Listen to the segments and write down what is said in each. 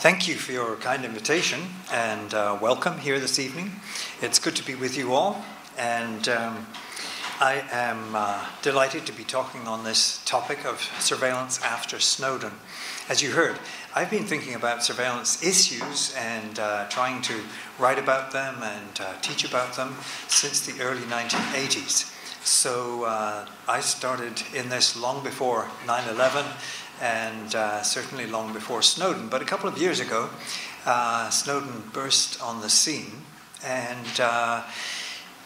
Thank you for your kind invitation and welcome here this evening. It's good to be with you all, and I am delighted to be talking on this topic of surveillance after Snowden. As you heard, I've been thinking about surveillance issues and trying to write about them and teach about them since the early 1980s. So I started in this long before 9/11 and certainly long before Snowden. But a couple of years ago, Snowden burst on the scene, and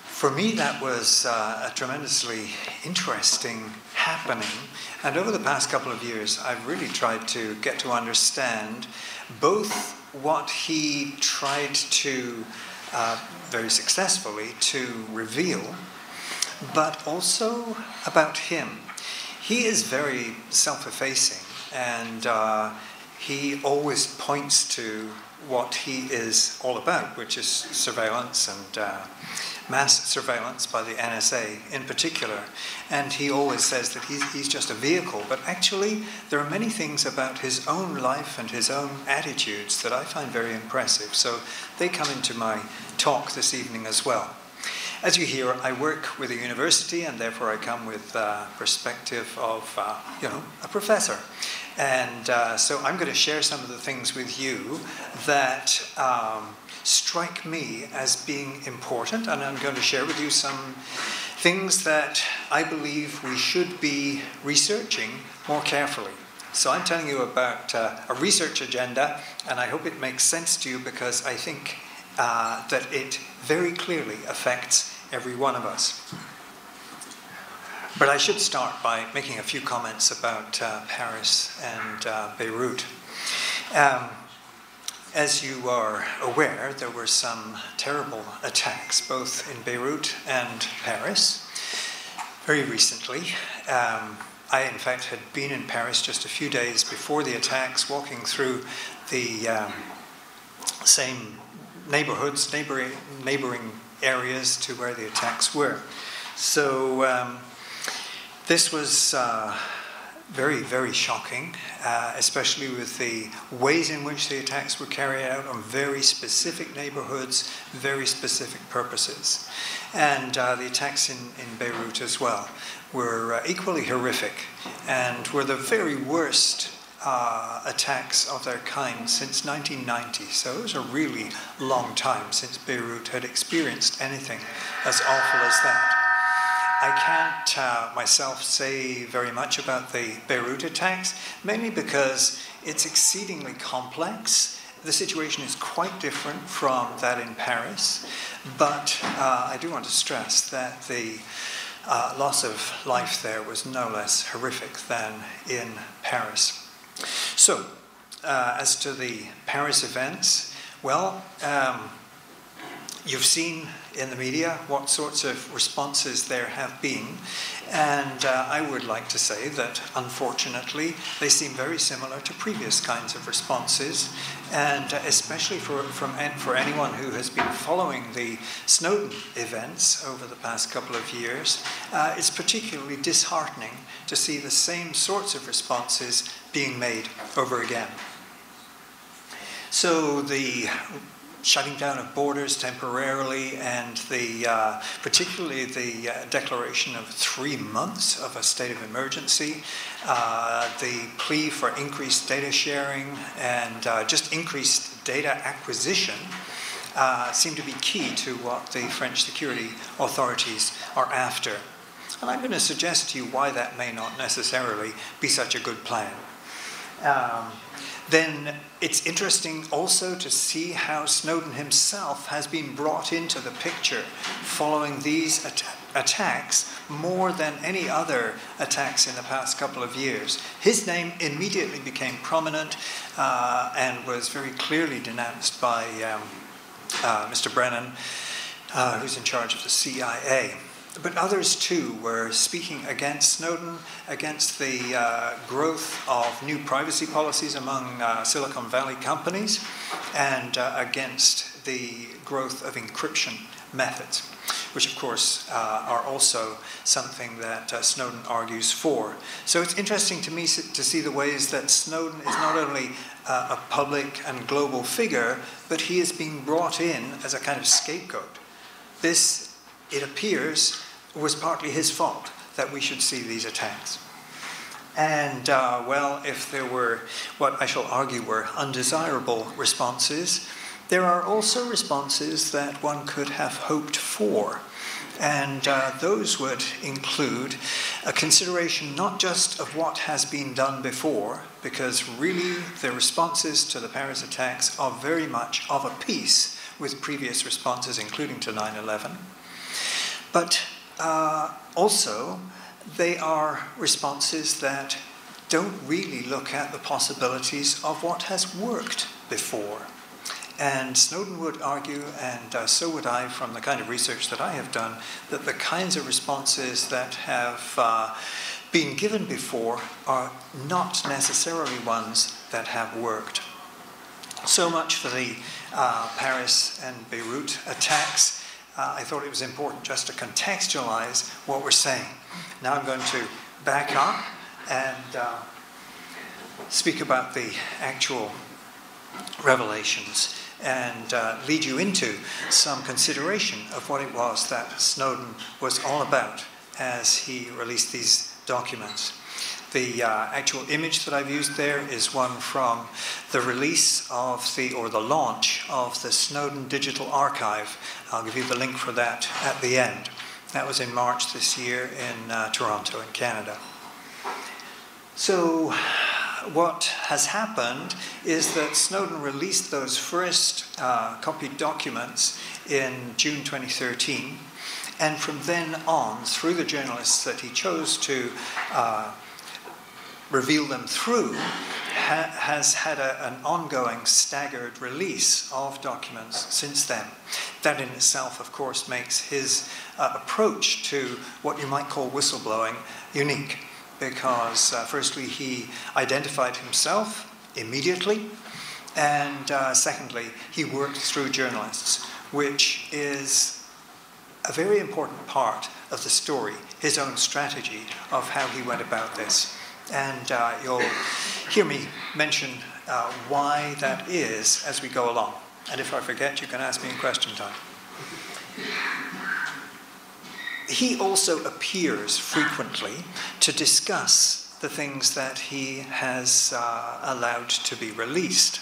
for me that was a tremendously interesting happening. And over the past couple of years, I've really tried to get to understand both what he tried to, very successfully, to reveal, but also about him. He is very self-effacing, and he always points to what he is all about, which is surveillance and mass surveillance by the NSA in particular. And he always says that he's just a vehicle, but actually there are many things about his own life and his own attitudes that I find very impressive. So they come into my talk this evening as well. As you hear, I work with a university, and therefore I come with perspective of, a professor. And so I'm going to share some of the things with you that strike me as being important, and I'm going to share with you some things that I believe we should be researching more carefully. So I'm telling you about a research agenda, and I hope it makes sense to you, because I think that it very clearly affects every one of us. But I should start by making a few comments about Paris and Beirut. As you are aware, there were some terrible attacks both in Beirut and Paris very recently. I, in fact, had been in Paris just a few days before the attacks, walking through the same neighborhoods, neighboring areas to where the attacks were. So this was very, very shocking, especially with the ways in which the attacks were carried out on very specific neighborhoods, very specific purposes. And the attacks in Beirut as well were equally horrific, and were the very worst attacks of their kind since 1990. So it was a really long time since Beirut had experienced anything as awful as that. I can't myself say very much about the Beirut attacks, mainly because it's exceedingly complex. The situation is quite different from that in Paris, but I do want to stress that the loss of life there was no less horrific than in Paris. So, as to the Paris events, well, you've seen in the media what sorts of responses there have been, and I would like to say that, unfortunately, they seem very similar to previous kinds of responses, and especially for anyone who has been following the Snowden events over the past couple of years, it's particularly disheartening to see the same sorts of responses being made over again. So the shutting down of borders temporarily, and particularly the declaration of 3 months of a state of emergency, the plea for increased data sharing and just increased data acquisition seem to be key to what the French security authorities are after. And I'm going to suggest to you why that may not necessarily be such a good plan. Then it's interesting also to see how Snowden himself has been brought into the picture following these attacks more than any other attacks in the past couple of years. His name immediately became prominent and was very clearly denounced by Mr. Brennan, who's in charge of the CIA. But others too were speaking against Snowden, against the growth of new privacy policies among Silicon Valley companies, and against the growth of encryption methods, which of course are also something that Snowden argues for. So it's interesting to me to see the ways that Snowden is not only a public and global figure, but he is being brought in as a kind of scapegoat. This, it appears, was partly his fault that we should see these attacks. And, well, if there were what I shall argue were undesirable responses, there are also responses that one could have hoped for. And those would include a consideration not just of what has been done before, because really the responses to the Paris attacks are very much of a piece with previous responses, including to 9/11. But also, they are responses that don't really look at the possibilities of what has worked before. And Snowden would argue, and so would I from the kind of research that I have done, that the kinds of responses that have been given before are not necessarily ones that have worked. So much for the Paris and Beirut attacks. I thought it was important just to contextualize what we're saying. Now I'm going to back up and speak about the actual revelations and lead you into some consideration of what it was that Snowden was all about as he released these documents. The actual image that I've used there is one from the release of or the launch of the Snowden Digital Archive. I'll give you the link for that at the end. That was in March this year in Toronto in Canada. So what has happened is that Snowden released those first copied documents in June 2013, and from then on, through the journalists that he chose to reveal them through, has had an ongoing staggered release of documents since then. That in itself, of course, makes his approach to what you might call whistleblowing unique, because firstly, he identified himself immediately, and secondly, he worked through journalists, which is a very important part of the story, his own strategy of how he went about this. And you'll hear me mention why that is as we go along. And if I forget, you can ask me in question time. He also appears frequently to discuss the things that he has allowed to be released.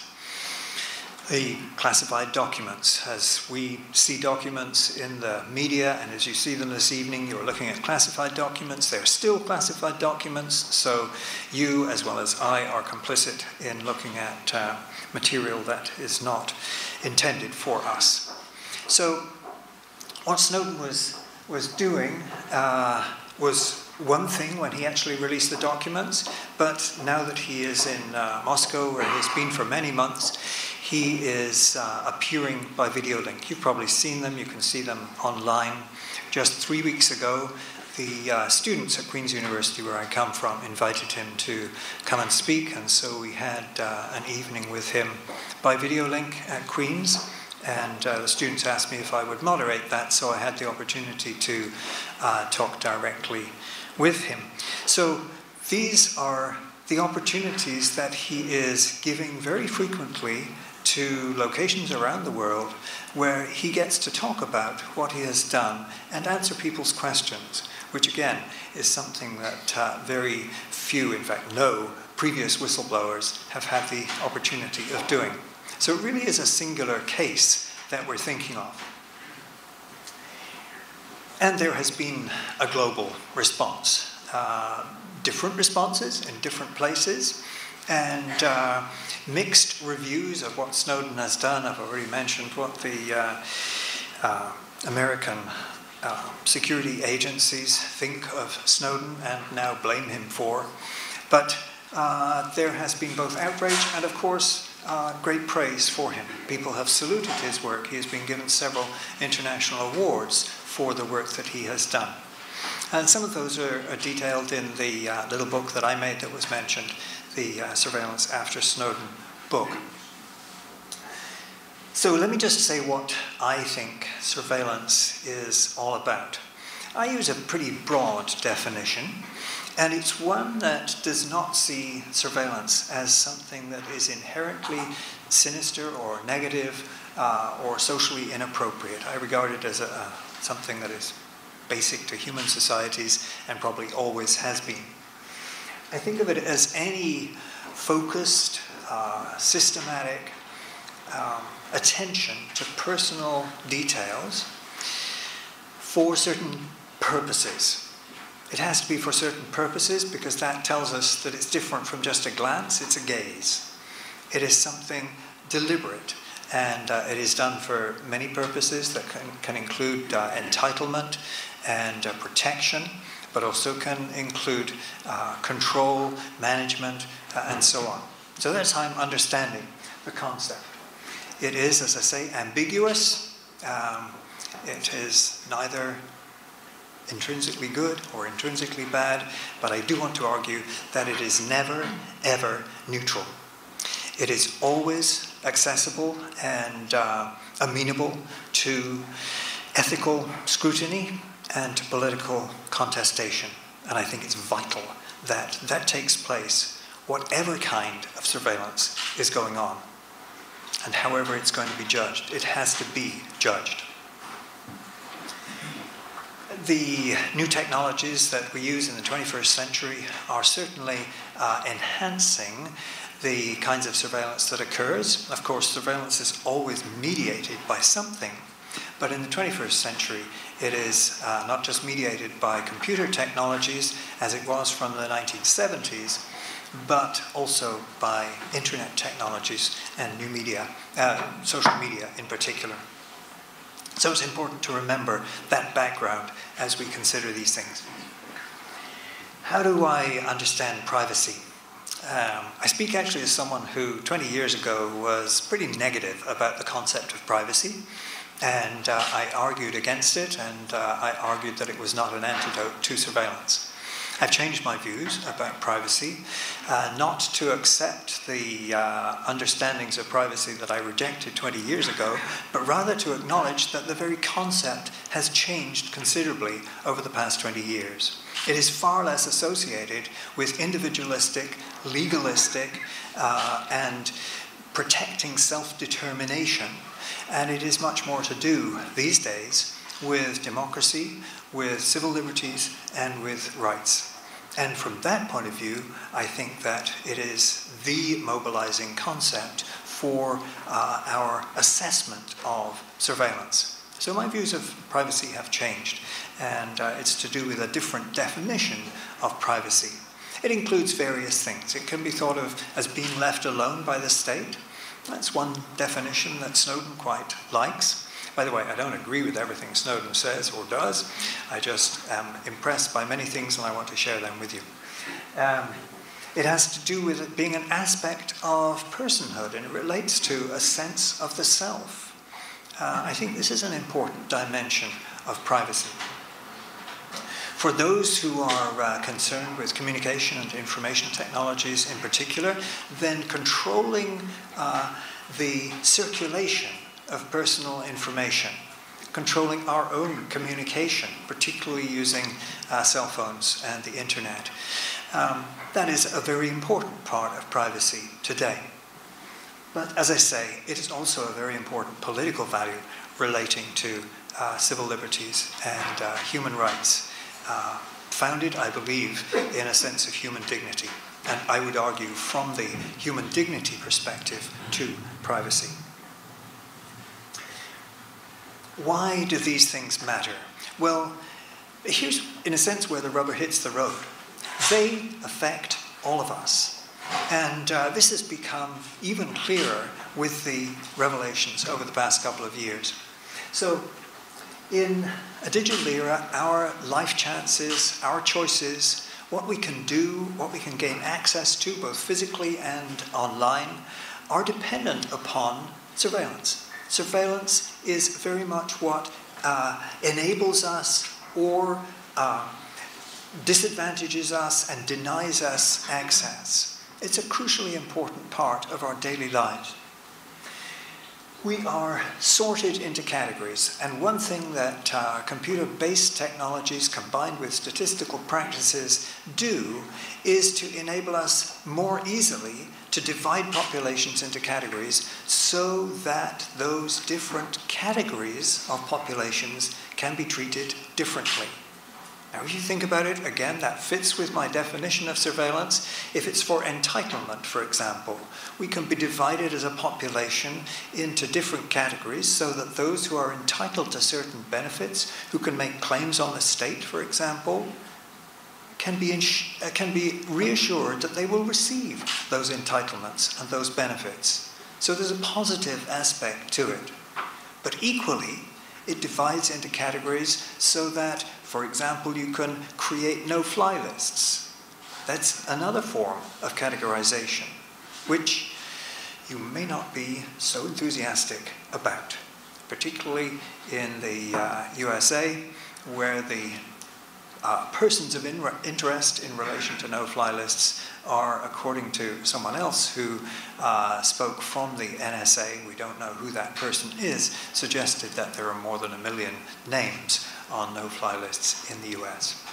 The classified documents. As we see documents in the media, and as you see them this evening, you're looking at classified documents. They're still classified documents, so you, as well as I, are complicit in looking at material that is not intended for us. So what Snowden was doing was one thing when he actually released the documents, but now that he is in Moscow, where he's been for many months, he is appearing by video link. You've probably seen them. You can see them online. Just 3 weeks ago, the students at Queen's University, where I come from, invited him to come and speak, and so we had an evening with him by video link at Queen's, and the students asked me if I would moderate that, so I had the opportunity to talk directly with him. So these are the opportunities that he is giving very frequently to locations around the world where he gets to talk about what he has done and answer people's questions, which again is something that very few, in fact no, previous whistleblowers have had the opportunity of doing. So it really is a singular case that we're thinking of. And there has been a global response. Different responses in different places, and mixed reviews of what Snowden has done. I've already mentioned what the American security agencies think of Snowden and now blame him for. But there has been both outrage and, of course, great praise for him. People have saluted his work. He has been given several international awards for the work that he has done. And some of those are detailed in the little book that I made that was mentioned, the Surveillance After Snowden book. So let me just say what I think surveillance is all about. I use a pretty broad definition, and it's one that does not see surveillance as something that is inherently sinister or negative or socially inappropriate. I regard it as something that is basic to human societies and probably always has been. I think of it as any focused, systematic attention to personal details for certain purposes. It has to be for certain purposes because that tells us that it's different from just a glance, it's a gaze. It is something deliberate, and it is done for many purposes that can include entitlement and protection, but also can include control, management, and so on. So that's how I'm understanding the concept. It is, as I say, ambiguous. It is neither intrinsically good or intrinsically bad, but I do want to argue that it is never, ever neutral. It is always accessible and amenable to ethical scrutiny and to political contestation. And I think it's vital that that takes place, whatever kind of surveillance is going on. And however it's going to be judged, it has to be judged. The new technologies that we use in the 21st century are certainly enhancing the kinds of surveillance that occurs. Of course, surveillance is always mediated by something, but in the 21st century, it is not just mediated by computer technologies, as it was from the 1970s, but also by internet technologies and new media, social media in particular. So it's important to remember that background as we consider these things. How do I understand privacy? I speak actually as someone who 20 years ago was pretty negative about the concept of privacy, and I argued against it, and I argued that it was not an antidote to surveillance. I've changed my views about privacy, not to accept the understandings of privacy that I rejected 20 years ago, but rather to acknowledge that the very concept has changed considerably over the past 20 years. It is far less associated with individualistic, legalistic, and protecting self-determination, and it is much more to do these days with democracy, with civil liberties, and with rights. And from that point of view, I think that it is the mobilizing concept for our assessment of surveillance. So my views of privacy have changed, and it's to do with a different definition of privacy. It includes various things. It can be thought of as being left alone by the state. That's one definition that Snowden quite likes. By the way, I don't agree with everything Snowden says or does. I just am impressed by many things and I want to share them with you. It has to do with it being an aspect of personhood, and it relates to a sense of the self. I think this is an important dimension of privacy. For those who are concerned with communication and information technologies in particular, then controlling the circulation of personal information, controlling our own communication, particularly using cell phones and the internet. That is a very important part of privacy today. But as I say, it is also a very important political value relating to civil liberties and human rights, founded, I believe, in a sense of human dignity. And I would argue from the human dignity perspective to privacy. Why do these things matter? Well, here's, in a sense, where the rubber hits the road. They affect all of us. And this has become even clearer with the revelations over the past couple of years. So, in a digital era, our life chances, our choices, what we can do, what we can gain access to, both physically and online, are dependent upon surveillance. Surveillance is very much what enables us or disadvantages us and denies us access. It's a crucially important part of our daily lives. We are sorted into categories, and one thing that computer-based technologies combined with statistical practices do is to enable us more easily to divide populations into categories so that those different categories of populations can be treated differently. Now, if you think about it, again, that fits with my definition of surveillance. If it's for entitlement, for example, we can be divided as a population into different categories so that those who are entitled to certain benefits, who can make claims on the state, for example, can be reassured that they will receive those entitlements and those benefits. So there's a positive aspect to it. But equally, it divides into categories so that, for example, you can create no-fly lists. That's another form of categorization, which you may not be so enthusiastic about, particularly in the USA, where the persons of interest in relation to no-fly lists are, according to someone else who spoke from the NSA, we don't know who that person is, suggested that there are more than 1 million names on no-fly lists in the US.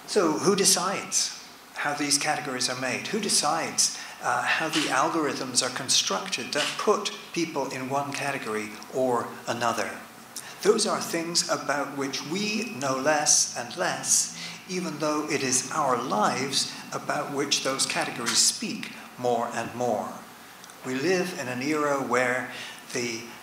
So who decides how these categories are made? Who decides how the algorithms are constructed that put people in one category or another? Those are things about which we know less and less, even though it is our lives about which those categories speak more and more. We live in an era where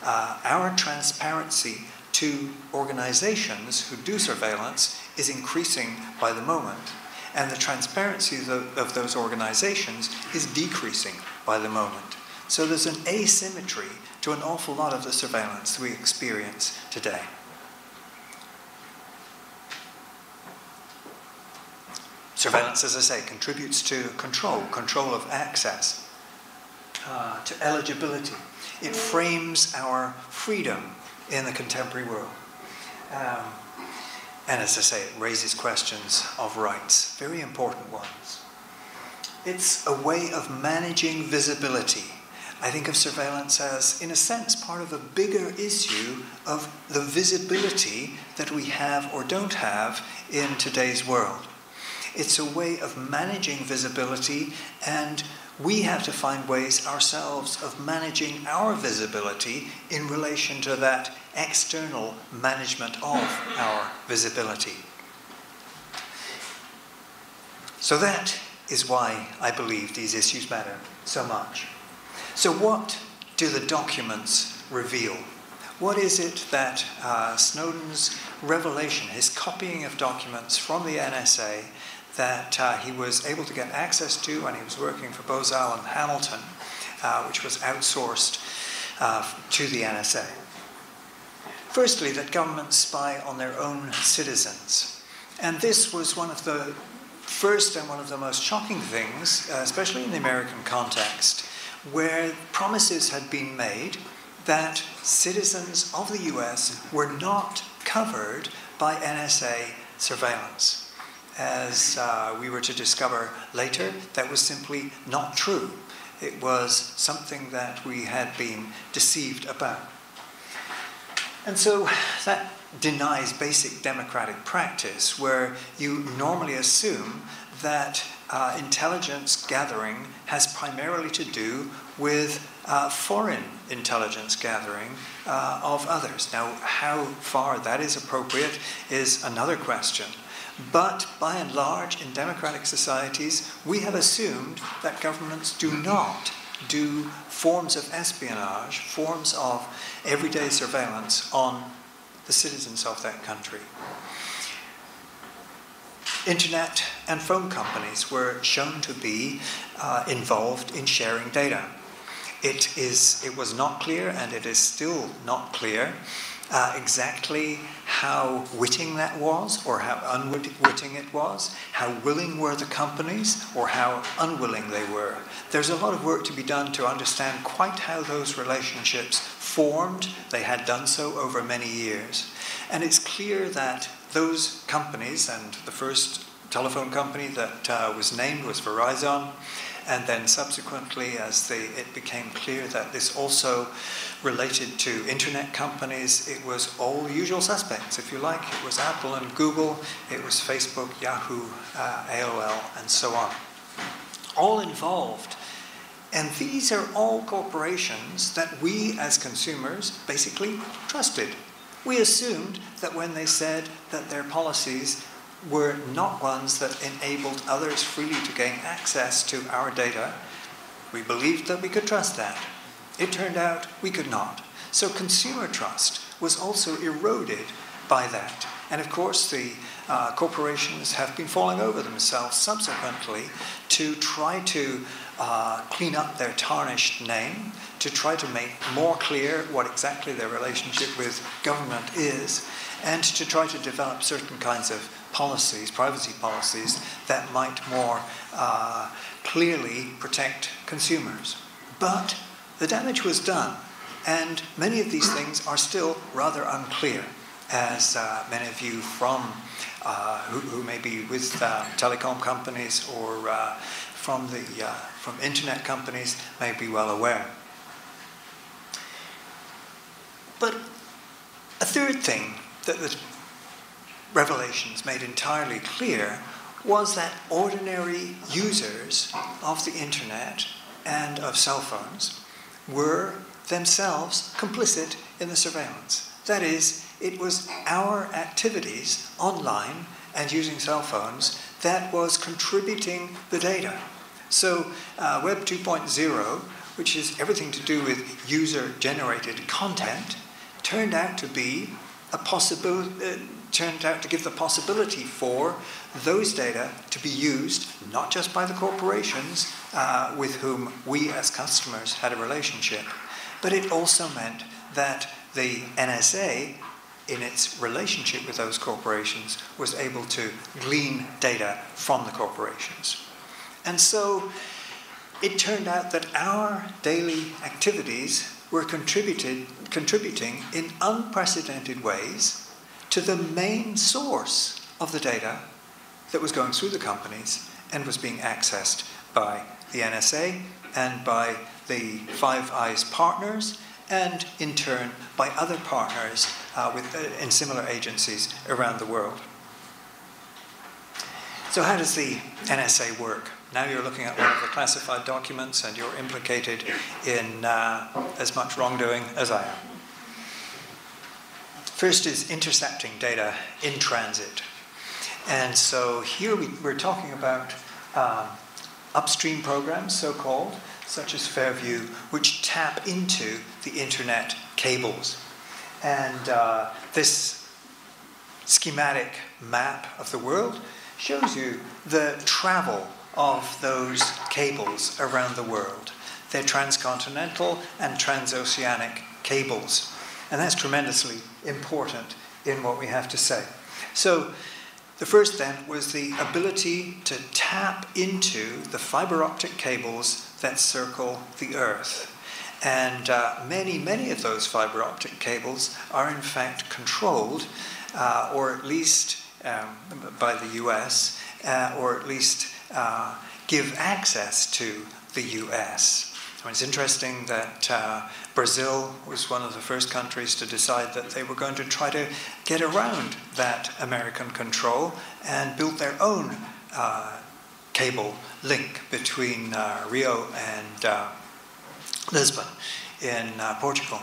our transparency to organizations who do surveillance is increasing by the moment, and the transparency of those organizations is decreasing by the moment. So there's an asymmetry to an awful lot of the surveillance we experience today. Surveillance, as I say, contributes to control of access, to eligibility. It frames our freedom in the contemporary world. And as I say, it raises questions of rights, very important ones. It's a way of managing visibility. I think of surveillance as, in a sense, part of a bigger issue of the visibility that we have or don't have in today's world. It's a way of managing visibility, and we have to find ways ourselves of managing our visibility in relation to that external management of our visibility. So that is why I believe these issues matter so much. So what do the documents reveal? What is it that Snowden's revelation, his copying of documents from the NSA that he was able to get access to when he was working for Bose Allen Hamilton, which was outsourced to the NSA? Firstly, that governments spy on their own citizens. And this was one of the first and one of the most shocking things, especially in the American context, where promises had been made that citizens of the US were not covered by NSA surveillance. As we were to discover later, that was simply not true. It was something that we had been deceived about. And so that denies basic democratic practice, where you normally assume that intelligence gathering has primarily to do with foreign intelligence gathering of others. Now, how far that is appropriate is another question. But by and large, in democratic societies, we have assumed that governments do not do forms of espionage, forms of everyday surveillance on the citizens of that country. Internet and phone companies were shown to be involved in sharing data. It was not clear, and it is still not clear, exactly how witting that was, or how unwitting it was, how willing were the companies, or how unwilling they were. There's a lot of work to be done to understand quite how those relationships formed. They had done so over many years. And it's clear that those companies, and the first telephone company that was named was Verizon, And then subsequently, as it became clear that this also related to internet companies, it was all the usual suspects, if you like. It was Apple and Google, it was Facebook, Yahoo, AOL, and so on. All involved. And these are all corporations that we as consumers basically trusted. We assumed that when they said that their policies were not ones that enabled others freely to gain access to our data, we believed that we could trust that. It turned out we could not. So consumer trust was also eroded by that. And of course, the corporations have been falling over themselves subsequently to try to clean up their tarnished name, to try to make more clear what exactly their relationship with government is, and to try to develop certain kinds of policies, privacy policies, that might more clearly protect consumers. But the damage was done, and many of these things are still rather unclear, as many of you from who may be with telecom companies or from internet companies may be well aware. But a third thing that the revelations made entirely clear was that ordinary users of the internet and of cell phones were themselves complicit in the surveillance. That is, it was our activities online and using cell phones that was contributing the data. So Web 2.0, which is everything to do with user-generated content, turned out to be turned out to give the possibility for those data to be used not just by the corporations with whom we as customers had a relationship, but it also meant that the NSA, in its relationship with those corporations, was able to glean data from the corporations. And so it turned out that our daily activities were contributing in unprecedented ways to the main source of the data that was going through the companies and was being accessed by the NSA and by the Five Eyes partners, and in turn by other partners in similar agencies around the world. So how does the NSA work? Now you're looking at one of the classified documents and you're implicated in as much wrongdoing as I am. First is intercepting data in transit. And so here we're talking about upstream programs, so-called, such as Fairview, which tap into the internet cables. And this schematic map of the world shows you the travel of those cables around the world. They're transcontinental and transoceanic cables. And that's tremendously important in what we have to say. So the first then was the ability to tap into the fiber optic cables that circle the Earth. And many of those fiber optic cables are in fact controlled, or at least by the US, or at least give access to the US. So it's interesting that Brazil was one of the first countries to decide that they were going to try to get around that American control and build their own cable link between Rio and Lisbon in Portugal.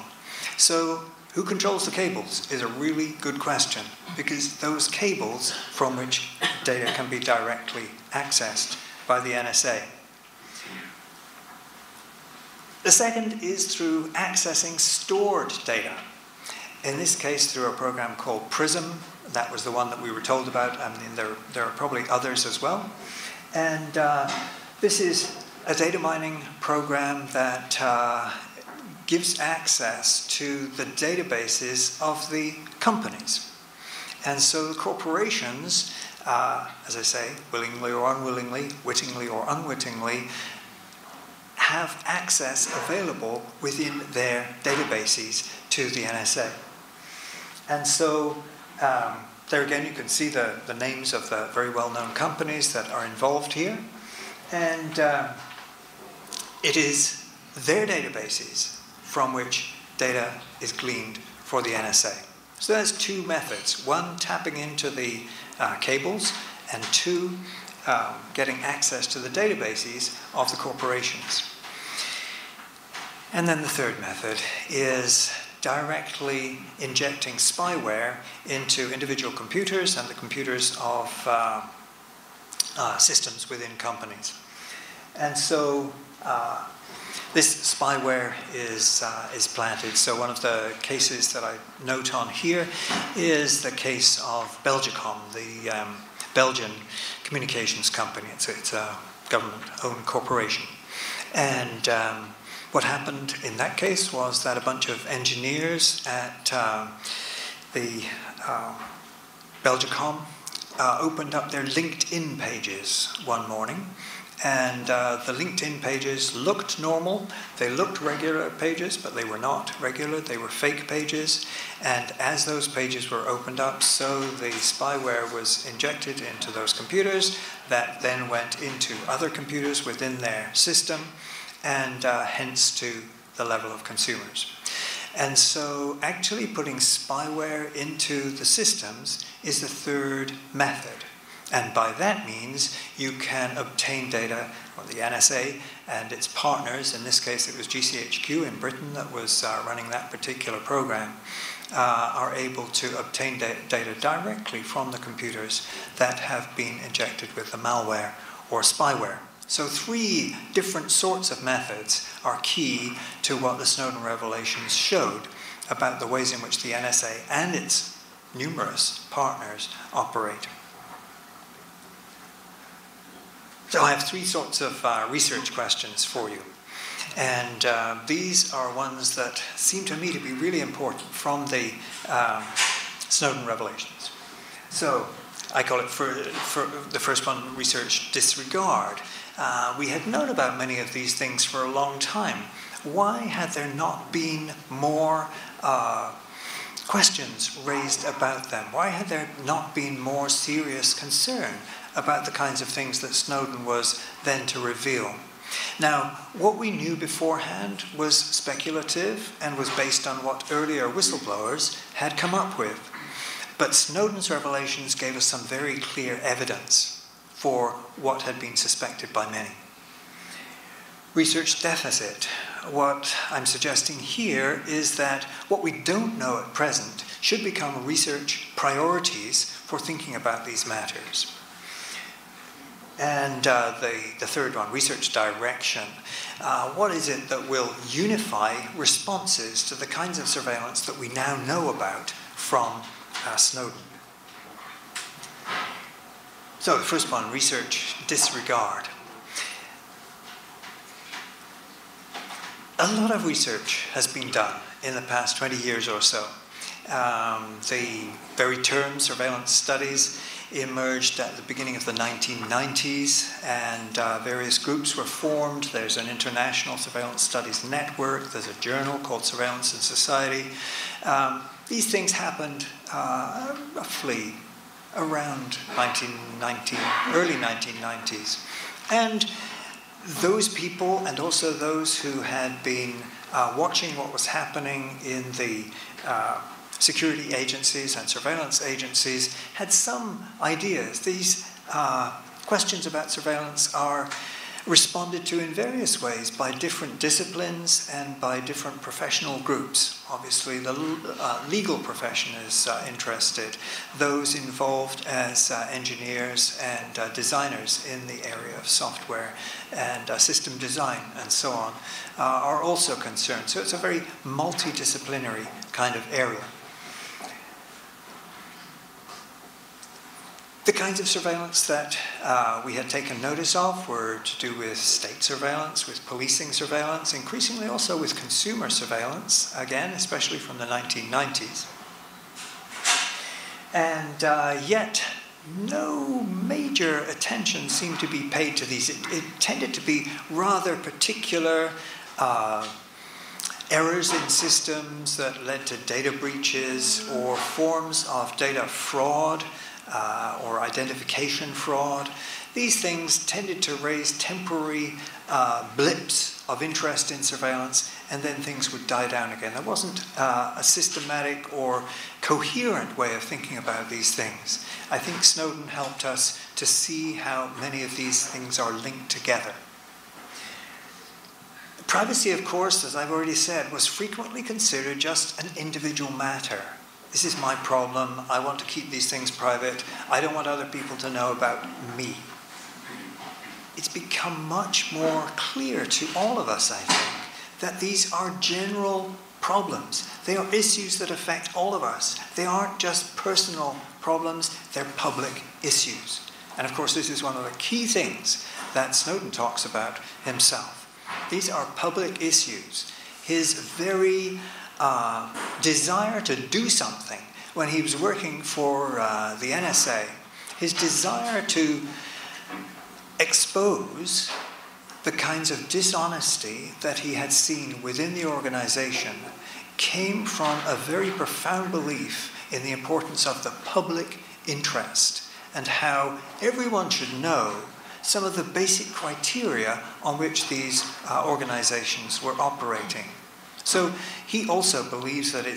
So who controls the cables is a really good question, because those cables from which data can be directly accessed by the NSA. The second is through accessing stored data. In this case, through a program called PRISM. That was the one that we were told about. I mean, there are probably others as well. And this is a data mining program that gives access to the databases of the companies. And so corporations, as I say, willingly or unwillingly, wittingly or unwittingly, have access available within their databases to the NSA. And so there again you can see the names of the very well-known companies that are involved here. And it is their databases from which data is gleaned for the NSA. So there's two methods. One, tapping into the cables, and two, getting access to the databases of the corporations. And then the third method is directly injecting spyware into individual computers and the computers of systems within companies. And so this spyware is planted. So one of the cases that I note on here is the case of Belgacom, the Belgian communications company. It's a government-owned corporation. And what happened in that case was that a bunch of engineers at the Belgacom opened up their LinkedIn pages one morning, and the LinkedIn pages looked normal. They looked regular pages, but they were not regular. They were fake pages. And as those pages were opened up, so the spyware was injected into those computers that then went into other computers within their system, and hence to the level of consumers. And so actually putting spyware into the systems is the third method. And by that means, you can obtain data, or the NSA and its partners, in this case it was GCHQ in Britain that was running that particular program, are able to obtain data directly from the computers that have been injected with the malware or spyware. So three different sorts of methods are key to what the Snowden revelations showed about the ways in which the NSA and its numerous partners operate. So I have three sorts of research questions for you. And these are ones that seem to me to be really important from the Snowden revelations. So I call it, for the first one, research disregard. We had known about many of these things for a long time. Why had there not been more questions raised about them? Why had there not been more serious concern about the kinds of things that Snowden was then to reveal? Now, what we knew beforehand was speculative and was based on what earlier whistleblowers had come up with. But Snowden's revelations gave us some very clear evidence for what had been suspected by many. Research deficit. What I'm suggesting here is that what we don't know at present should become research priorities for thinking about these matters. And the third one, research direction. What is it that will unify responses to the kinds of surveillance that we now know about from Snowden? So the first one, research disregard. A lot of research has been done in the past 20 years or so. The very term surveillance studies emerged at the beginning of the 1990s, and various groups were formed. There's an international surveillance studies network. There's a journal called Surveillance and Society. These things happened roughly around early 1990s. And those people, and also those who had been watching what was happening in the security agencies and surveillance agencies, had some ideas. These questions about surveillance are responded to in various ways by different disciplines and by different professional groups. Obviously, the legal profession is interested. Those involved as engineers and designers in the area of software and system design and so on are also concerned. So it's a very multidisciplinary kind of area. The kinds of surveillance that we had taken notice of were to do with state surveillance, with policing surveillance, increasingly also with consumer surveillance, again, especially from the 1990s. And yet, no major attention seemed to be paid to these. It tended to be rather particular errors in systems that led to data breaches or forms of data fraud, or identification fraud. these things tended to raise temporary blips of interest in surveillance, and then things would die down again. There wasn't a systematic or coherent way of thinking about these things. I think Snowden helped us to see how many of these things are linked together. Privacy, of course, as I've already said, was frequently considered just an individual matter. This is my problem. I want to keep these things private. I don't want other people to know about me. It's become much more clear to all of us, I think, that these are general problems. They are issues that affect all of us. They aren't just personal problems, they're public issues. And of course, this is one of the key things that Snowden talks about himself. These are public issues. His very desire to do something when he was working for the NSA, his desire to expose the kinds of dishonesty that he had seen within the organization came from a very profound belief in the importance of the public interest and how everyone should know some of the basic criteria on which these organizations were operating. So he also believes that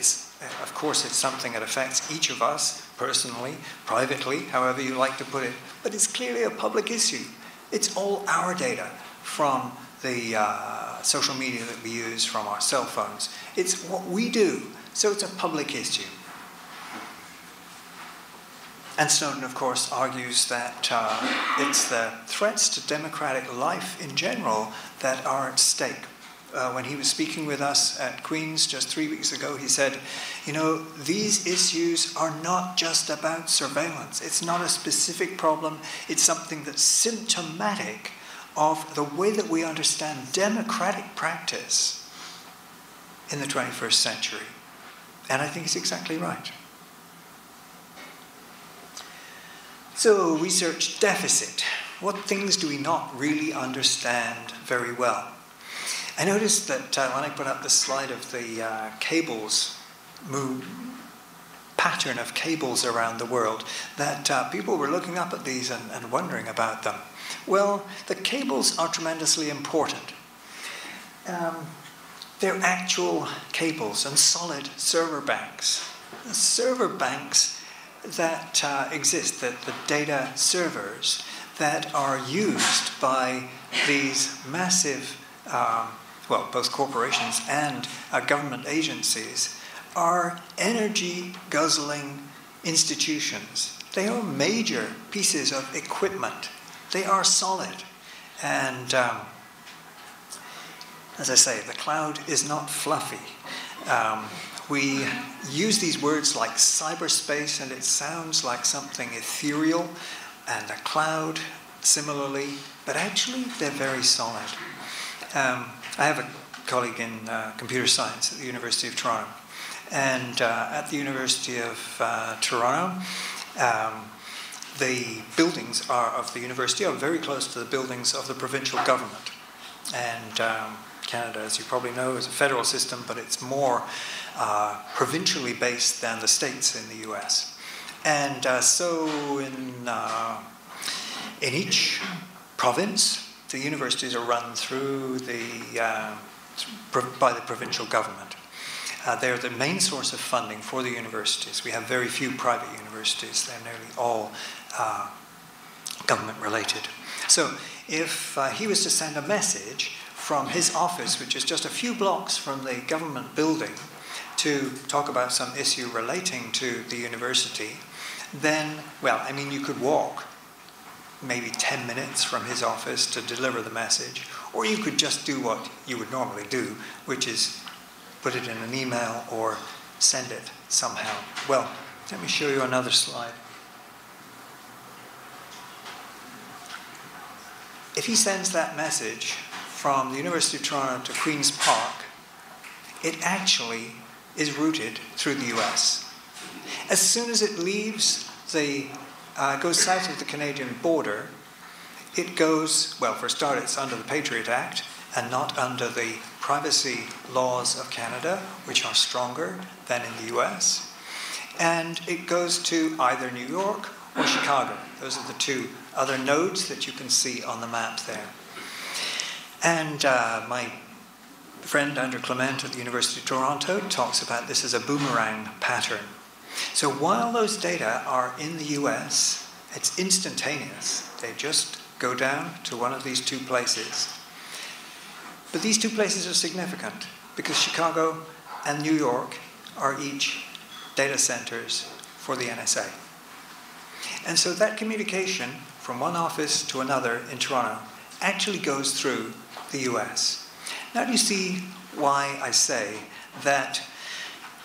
of course, it's something that affects each of us personally, privately, however you like to put it, but it's clearly a public issue. It's all our data from the social media that we use, from our cell phones. It's what we do, so it's a public issue. And Snowden, of course, argues that it's the threats to democratic life in general that are at stake. When he was speaking with us at Queen's just 3 weeks ago, he said, you know, these issues are not just about surveillance. It's not a specific problem. It's something that's symptomatic of the way that we understand democratic practice in the 21st century. And I think he's exactly right. So, research deficit. What things do we not really understand very well? I noticed that when I put up the slide of the cables, pattern of cables around the world, that people were looking up at these and wondering about them. Well, the cables are tremendously important. They're actual cables and solid server banks. The server banks that exist, the data servers that are used by these massive, both corporations and government agencies, are energy-guzzling institutions. They are major pieces of equipment. They are solid. And as I say, the cloud is not fluffy. We use these words like cyberspace, and it sounds like something ethereal, and a cloud similarly, but actually they're very solid. I have a colleague in computer science at the University of Toronto, and at the University of Toronto, the buildings of the university are very close to the buildings of the provincial government. And Canada, as you probably know, is a federal system, but it's more provincially based than the states in the US. And so in each province, the universities are run through by the provincial government. They're the main source of funding for the universities. We have very few private universities. They're nearly all government related. So if he was to send a message from his office, which is just a few blocks from the government building, to talk about some issue relating to the university, then, well, I mean, you could walk maybe 10 minutes from his office to deliver the message, or you could just do what you would normally do, which is put it in an email or send it somehow. Well, let me show you another slide. If he sends that message from the University of Toronto to Queen's Park, it actually is routed through the US. As soon as it leaves goes south of the Canadian border, it goes, well, for a start, it's under the Patriot Act and not under the privacy laws of Canada, which are stronger than in the US. And it goes to either New York or Chicago. Those are the two other nodes that you can see on the map there. And my friend Andrew Clement at the University of Toronto talks about this as a boomerang pattern. So while those data are in the US, it's instantaneous. They just go down to one of these two places. But these two places are significant because Chicago and New York are each data centers for the NSA. And so that communication from one office to another in Toronto actually goes through the US. Now do you see why I say that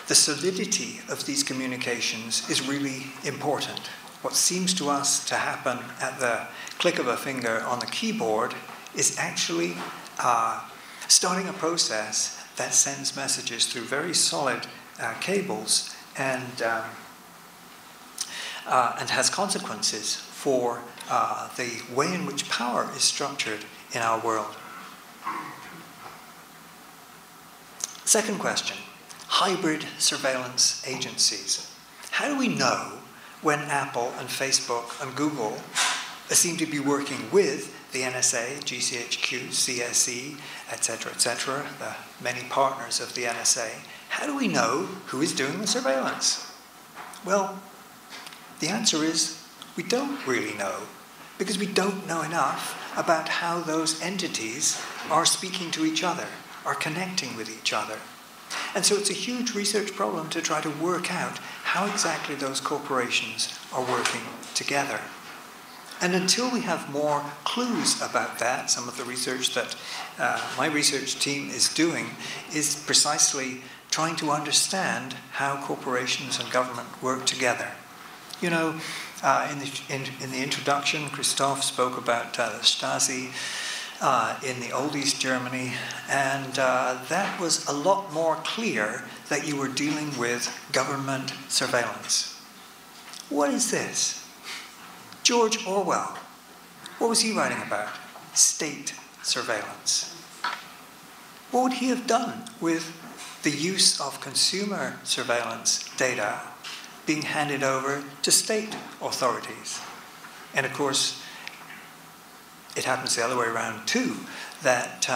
the solidity of these communications is really important? What seems to us to happen at the click of a finger on the keyboard is actually starting a process that sends messages through very solid cables and has consequences for the way in which power is structured in our world. Second question, hybrid surveillance agencies. How do we know when Apple and Facebook and Google seem to be working with the NSA, GCHQ, CSE, etc., the many partners of the NSA? How do we know who is doing the surveillance? Well, the answer is we don't really know, because we don't know enough about how those entities are speaking to each other, are connecting with each other. And so it's a huge research problem to try to work out how exactly those corporations are working together. And until we have more clues about that, some of the research that my research team is doing is precisely trying to understand how corporations and government work together. You know, in the introduction, Christoph spoke about the Stasi in the old East Germany, and that was a lot more clear that you were dealing with government surveillance. What is this? George Orwell, what was he writing about? State surveillance. What would he have done with the use of consumer surveillance data being handed over to state authorities? And of course, it happens the other way around too, that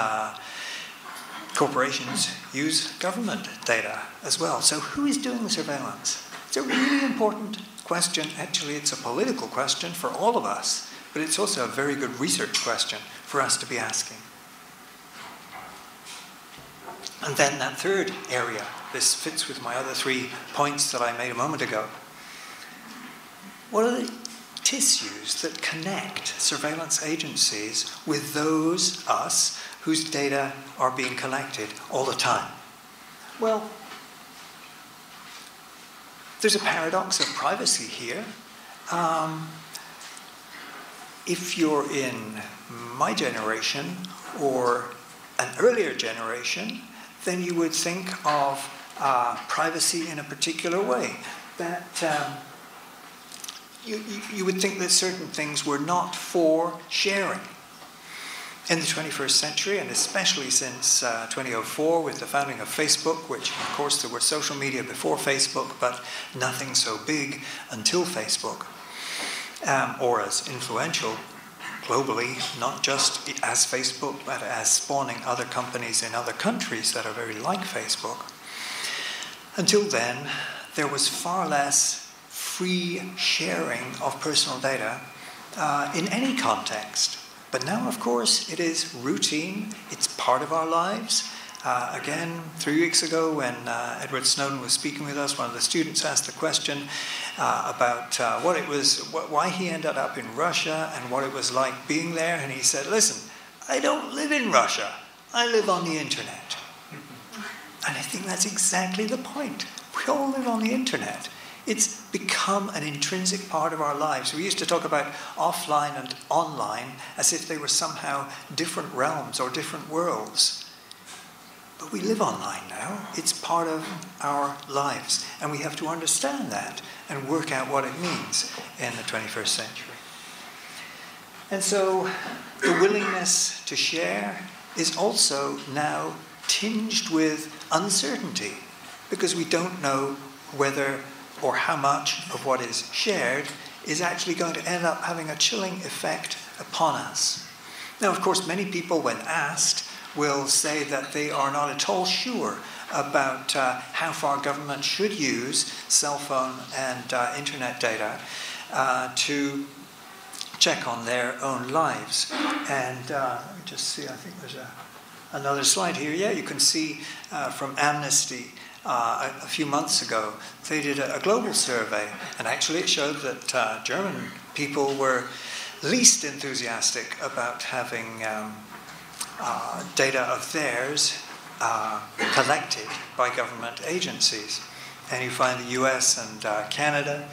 corporations use government data as well. So who is doing the surveillance? It's a really important question. Actually, it's a political question for all of us, but it's also a very good research question for us to be asking. And then that third area, this fits with my other 3 points that I made a moment ago. What are the tissues that connect surveillance agencies with those, us, whose data are being collected all the time? Well, there's a paradox of privacy here. If you're in my generation or an earlier generation, then you would think of privacy in a particular way. That you would think that certain things were not for sharing. In the 21st century, and especially since 2004 with the founding of Facebook, which of course there were social media before Facebook, but nothing so big until Facebook, or as influential globally, not just as Facebook, but as spawning other companies in other countries that are very like Facebook. Until then, there was far less free sharing of personal data in any context. But now, of course, it is routine. It's part of our lives. Again, 3 weeks ago when Edward Snowden was speaking with us, one of the students asked the question about why he ended up in Russia and what it was like being there. And he said, listen, I don't live in Russia. I live on the internet. And I think that's exactly the point. We all live on the internet. It's become an intrinsic part of our lives. We used to talk about offline and online as if they were somehow different realms or different worlds. But we live online now. It's part of our lives. And we have to understand that and work out what it means in the 21st century. And so the willingness to share is also now tinged with uncertainty, because we don't know whether or how much of what is shared is actually going to end up having a chilling effect upon us. Now, of course, many people, when asked, will say that they are not at all sure about how far government should use cell phone and internet data to check on their own lives. And let me just see, I think there's another slide here. Yeah, you can see from Amnesty a few months ago, they did a global survey, and actually it showed that German people were least enthusiastic about having data of theirs collected by government agencies. And you find the US and Canada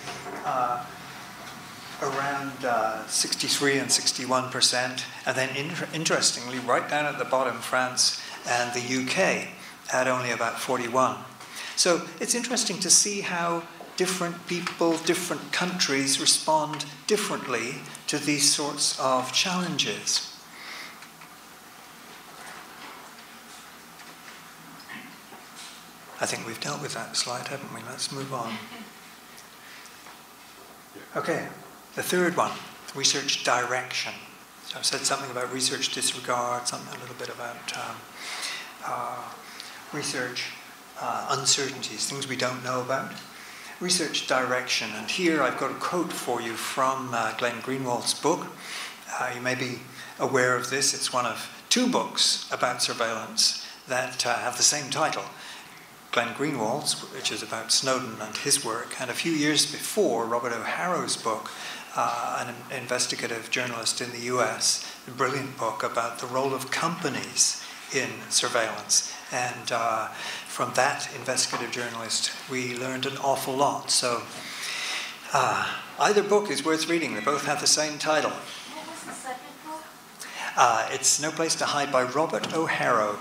around 63 and 61%, and then interestingly, right down at the bottom, France and the UK at only about 41. So it's interesting to see how different people, different countries respond differently to these sorts of challenges. I think we've dealt with that slide, haven't we? Let's move on. Okay, the third one, research direction. So I've said something about research disregard, a little bit about research uncertainties, things we don't know about. Research direction, and here I've got a quote for you from Glenn Greenwald's book. You may be aware of this. It's one of two books about surveillance that have the same title. Glenn Greenwald's, which is about Snowden and his work, and a few years before, Robert O'Hara's book, an investigative journalist in the US, a brilliant book about the role of companies in surveillance. And from that investigative journalist, we learned an awful lot. So either book is worth reading. They both have the same title. What was the second book? It's No Place to Hide by Robert O'Hara.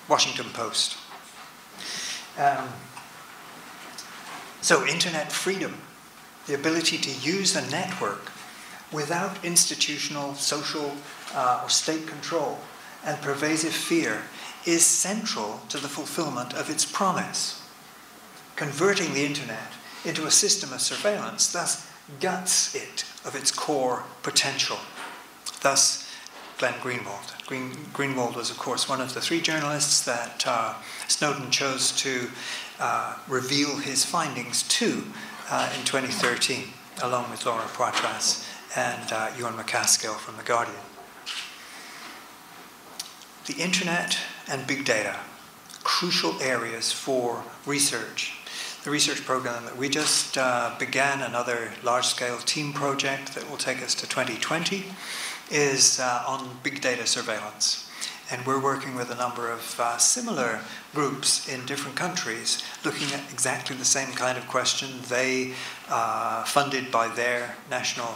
Washington Post. So internet freedom, the ability to use a network without institutional, social, or state control and pervasive fear is central to the fulfillment of its promise. Converting the internet into a system of surveillance thus guts it of its core potential. Thus, Glenn Greenwald. Greenwald was, of course, one of the three journalists that Snowden chose to reveal his findings to in 2013, along with Laura Poitras and Ewan MacAskill from The Guardian. The internet and big data, crucial areas for research. The research program that we just began, another large-scale team project that will take us to 2020, is on big data surveillance. And we're working with a number of similar groups in different countries, looking at exactly the same kind of question. They, funded by their national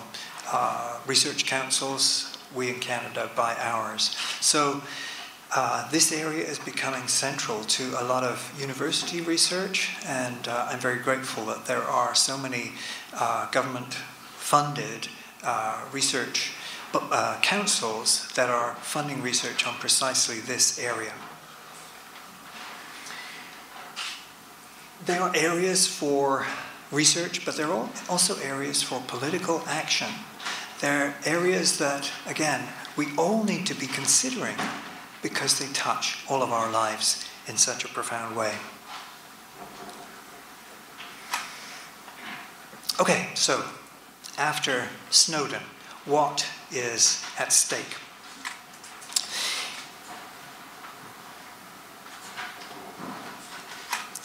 research councils, we in Canada by ours. So this area is becoming central to a lot of university research, and I'm very grateful that there are so many government-funded research councils that are funding research on precisely this area. There are areas for research, but there are also areas for political action. There are areas that, again, we all need to be considering because they touch all of our lives in such a profound way. Okay, so after Snowden, what is at stake?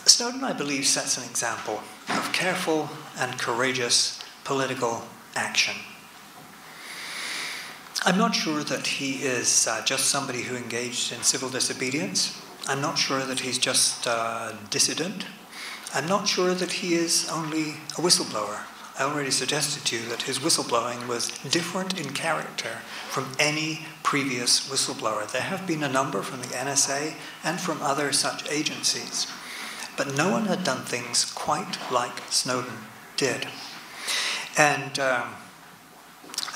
Snowden, I believe, sets an example of careful and courageous political action. I'm not sure that he is just somebody who engaged in civil disobedience. I'm not sure that he's just a dissident. I'm not sure that he is only a whistleblower. I already suggested to you that his whistleblowing was different in character from any previous whistleblower. There have been a number from the NSA and from other such agencies, but no one had done things quite like Snowden did. And a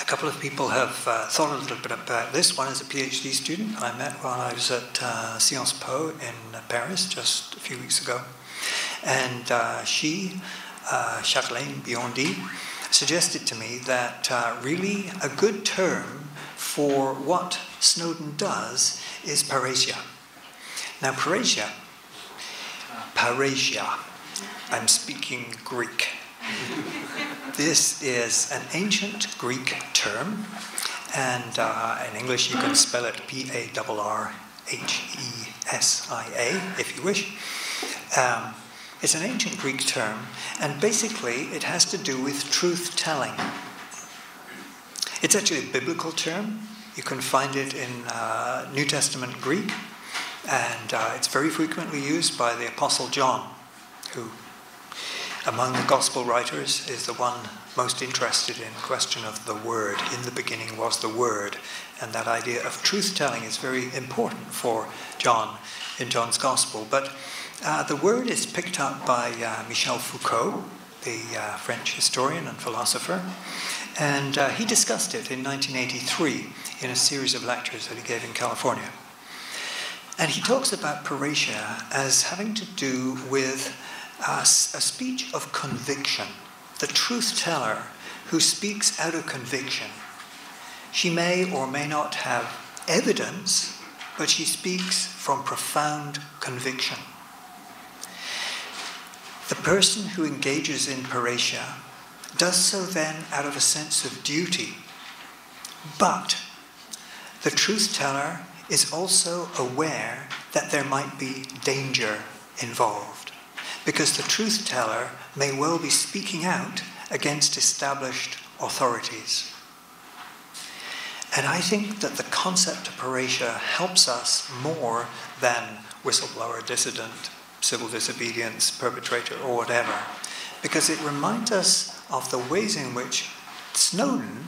couple of people have thought a little bit about this. One is a PhD student I met while I was at Sciences Po in Paris just a few weeks ago. And she Charlène Biondi, suggested to me that really a good term for what Snowden does is parrhesia. Now parrhesia, I'm speaking Greek. This is an ancient Greek term, and in English you can spell it Parrhesia, if you wish. It's an ancient Greek term, and basically it has to do with truth-telling. It's actually a biblical term. You can find it in New Testament Greek, and it's very frequently used by the Apostle John, who, among the Gospel writers, is the one most interested in the question of the Word. In the beginning was the Word, and that idea of truth-telling is very important for John in John's Gospel. But the word is picked up by Michel Foucault, the French historian and philosopher, and he discussed it in 1983 in a series of lectures that he gave in California. And he talks about parrhesia as having to do with a speech of conviction. The truth-teller who speaks out of conviction. She may or may not have evidence, but she speaks from profound conviction. The person who engages in parrhesia does so then out of a sense of duty. But the truth-teller is also aware that there might be danger involved, because the truth-teller may well be speaking out against established authorities. And I think that the concept of parrhesia helps us more than whistleblower, dissident, civil disobedience, perpetrator, or whatever, because it reminds us of the ways in which Snowden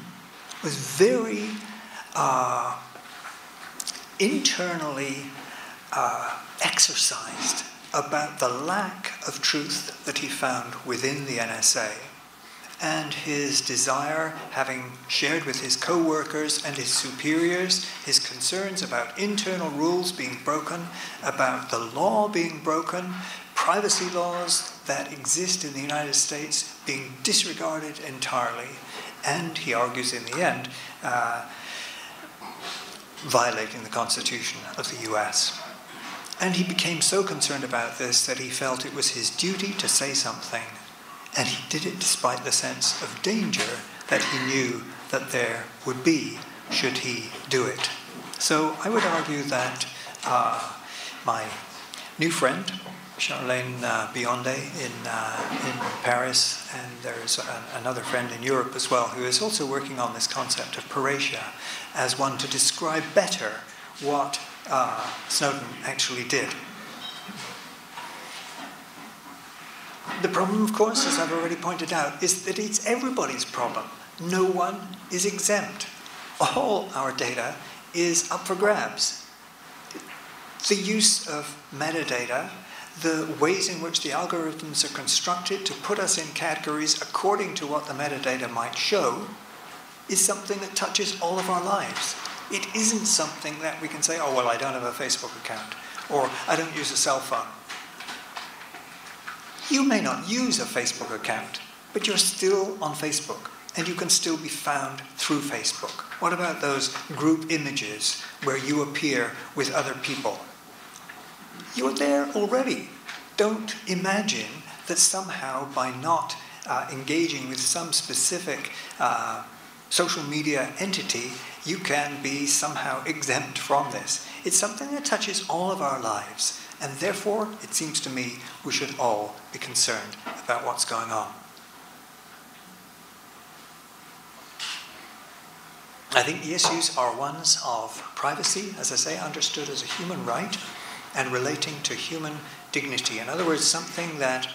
was very internally exercised about the lack of truth that he found within the NSA, and his desire, having shared with his co-workers and his superiors his concerns about internal rules being broken, about the law being broken, privacy laws that exist in the United States being disregarded entirely, and he argues in the end, violating the Constitution of the US. And he became so concerned about this that he felt it was his duty to say something, and he did it despite the sense of danger that he knew that there would be should he do it. So I would argue that my new friend, Charlène Biondi in Paris, and there's another friend in Europe as well, who is also working on this concept of parrhesia as one to describe better what Snowden actually did. The problem, of course, as I've already pointed out, is that it's everybody's problem. No one is exempt. All our data is up for grabs. The use of metadata, the ways in which the algorithms are constructed to put us in categories according to what the metadata might show, is something that touches all of our lives. It isn't something that we can say, oh, well, I don't have a Facebook account, or I don't use a cell phone. You may not use a Facebook account, but you're still on Facebook, and you can still be found through Facebook. What about those group images where you appear with other people? You're there already. Don't imagine that somehow by not engaging with some specific social media entity, you can be somehow exempt from this. It's something that touches all of our lives. And therefore, it seems to me, we should all be concerned about what's going on. I think the issues are ones of privacy, as I say, understood as a human right, and relating to human dignity. In other words, something that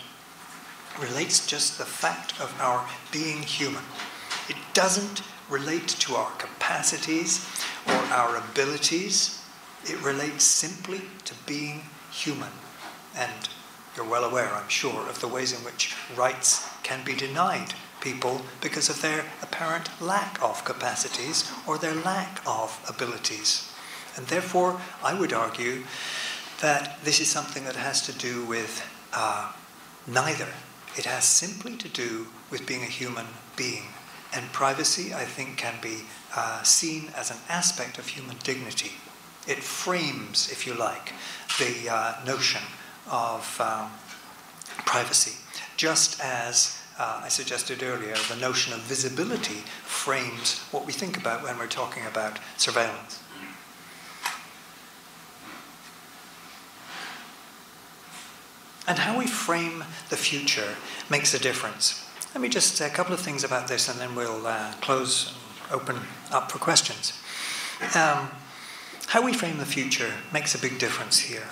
relates just the fact of our being human. It doesn't relate to our capacities or our abilities. It relates simply to being human. And you're well aware, I'm sure, of the ways in which rights can be denied people because of their apparent lack of capacities or their lack of abilities. And therefore, I would argue that this is something that has to do with neither It has simply to do with being a human being. And privacy, I think, can be seen as an aspect of human dignity. It frames, if you like, the notion of privacy, just as I suggested earlier, the notion of visibility frames what we think about when we're talking about surveillance. And how we frame the future makes a difference. Let me just say a couple of things about this, and then we'll close and open up for questions. How we frame the future makes a big difference here.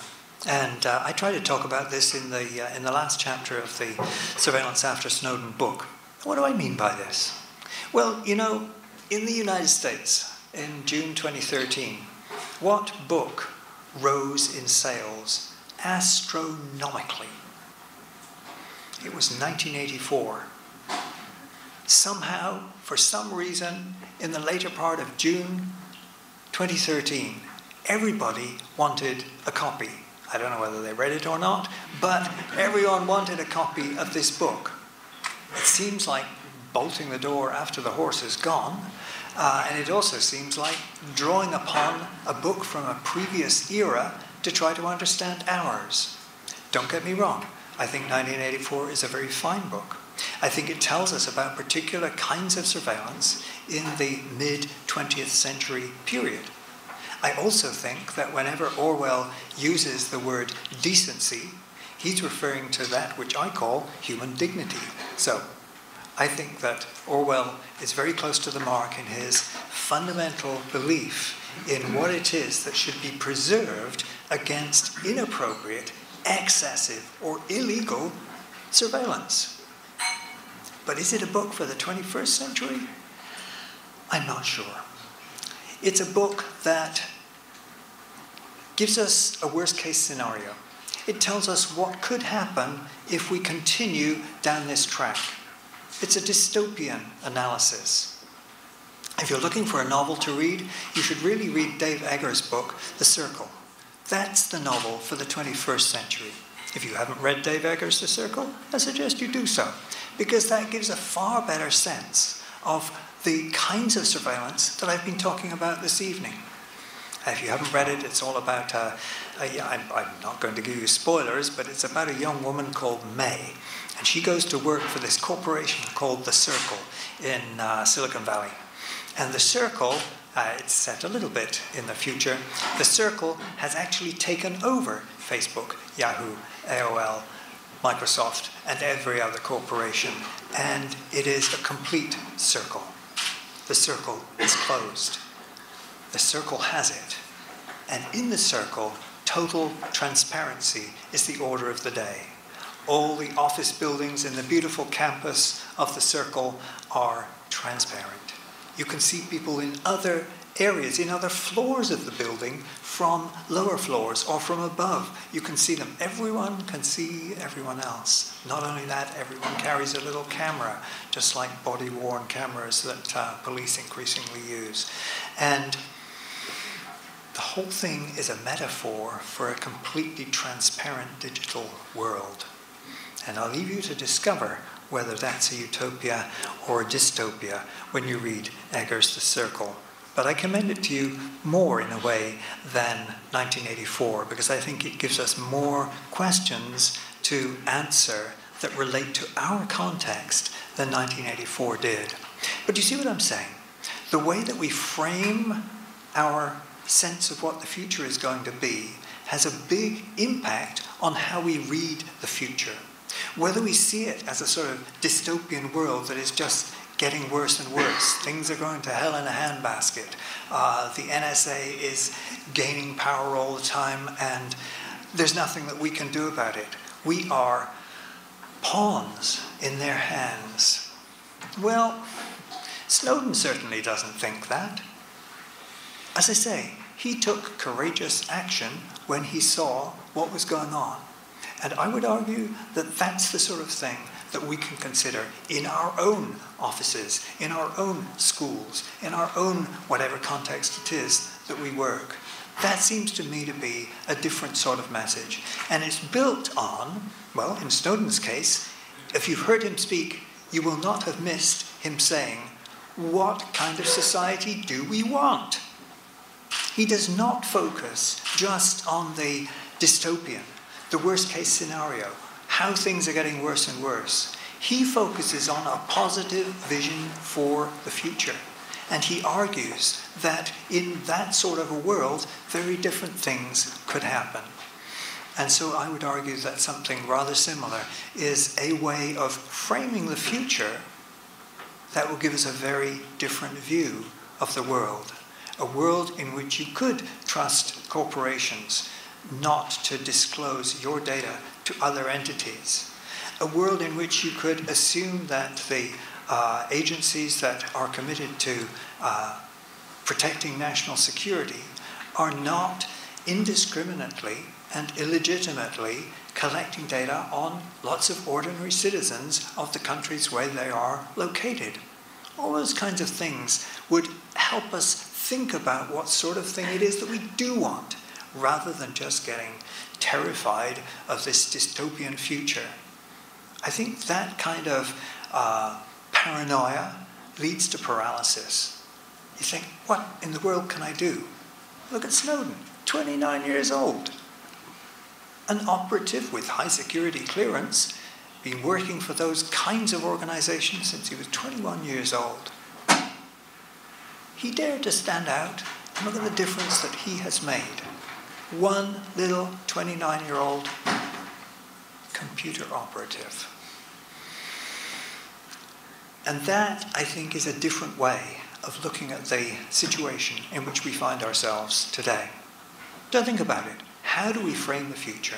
And I try to talk about this in the last chapter of the Surveillance After Snowden book. What do I mean by this? Well, you know, in the United States, in June 2013, what book rose in sales astronomically? It was 1984. Somehow, for some reason, in the later part of June 2013, everybody wanted a copy. I don't know whether they read it or not, but everyone wanted a copy of this book. It seems like bolting the door after the horse is gone, and it also seems like drawing upon a book from a previous era to try to understand ours. Don't get me wrong, I think 1984 is a very fine book. I think it tells us about particular kinds of surveillance in the mid-20th century period. I also think that whenever Orwell uses the word decency, he's referring to that which I call human dignity. So I think that Orwell is very close to the mark in his fundamental belief in what it is that should be preserved against inappropriate, excessive, or illegal surveillance. But is it a book for the 21st century? I'm not sure. It's a book that gives us a worst-case scenario. It tells us what could happen if we continue down this track. It's a dystopian analysis. If you're looking for a novel to read, you should really read Dave Eggers' book, The Circle. That's the novel for the 21st century. If you haven't read Dave Eggers' The Circle, I suggest you do so, because that gives a far better sense of the kinds of surveillance that I've been talking about this evening. If you haven't read it, it's all about, I'm not going to give you spoilers, but it's about a young woman called May. And she goes to work for this corporation called The Circle in Silicon Valley. And The Circle, it's set a little bit in the future, The Circle has actually taken over Facebook, Yahoo, AOL, Microsoft, and every other corporation. And it is a complete circle. The circle is closed. The circle has it. And in the circle, total transparency is the order of the day. All the office buildings in the beautiful campus of the circle are transparent. You can see people in other areas, in other floors of the building from lower floors or from above. You can see them. Everyone can see everyone else. Not only that, everyone carries a little camera, just like body-worn cameras that police increasingly use. And the whole thing is a metaphor for a completely transparent digital world. And I'll leave you to discover whether that's a utopia or a dystopia when you read Eggers' The Circle. But I commend it to you more in a way than 1984, because I think it gives us more questions to answer that relate to our context than 1984 did. But you see what I'm saying? The way that we frame our sense of what the future is going to be has a big impact on how we read the future. Whether we see it as a sort of dystopian world that is just getting worse and worse, things are going to hell in a handbasket, the NSA is gaining power all the time, and there's nothing that we can do about it. We are pawns in their hands. Well, Snowden certainly doesn't think that. As I say, he took courageous action when he saw what was going on. And I would argue that that's the sort of thing that we can consider in our own offices, in our own schools, in our own whatever context it is that we work. That seems to me to be a different sort of message. And it's built on, well, in Snowden's case, if you've heard him speak, you will not have missed him saying, what kind of society do we want? He does not focus just on the dystopian, the worst case scenario, how things are getting worse and worse. He focuses on a positive vision for the future. And he argues that in that sort of a world, very different things could happen. And so I would argue that something rather similar is a way of framing the future that will give us a very different view of the world. A world in which you could trust corporations not to disclose your data to other entities. A world in which you could assume that the agencies that are committed to protecting national security are not indiscriminately and illegitimately collecting data on lots of ordinary citizens of the countries where they are located. All those kinds of things would help us think about what sort of thing it is that we do want, rather than just getting terrified of this dystopian future. I think that kind of paranoia leads to paralysis. You think, what in the world can I do? Look at Snowden, 29 years old. An operative with high security clearance, been working for those kinds of organizations since he was 21 years old. He dared to stand out, and look at the difference that he has made. One little 29-year-old computer operative. And that, I think, is a different way of looking at the situation in which we find ourselves today. Don't think about it. How do we frame the future?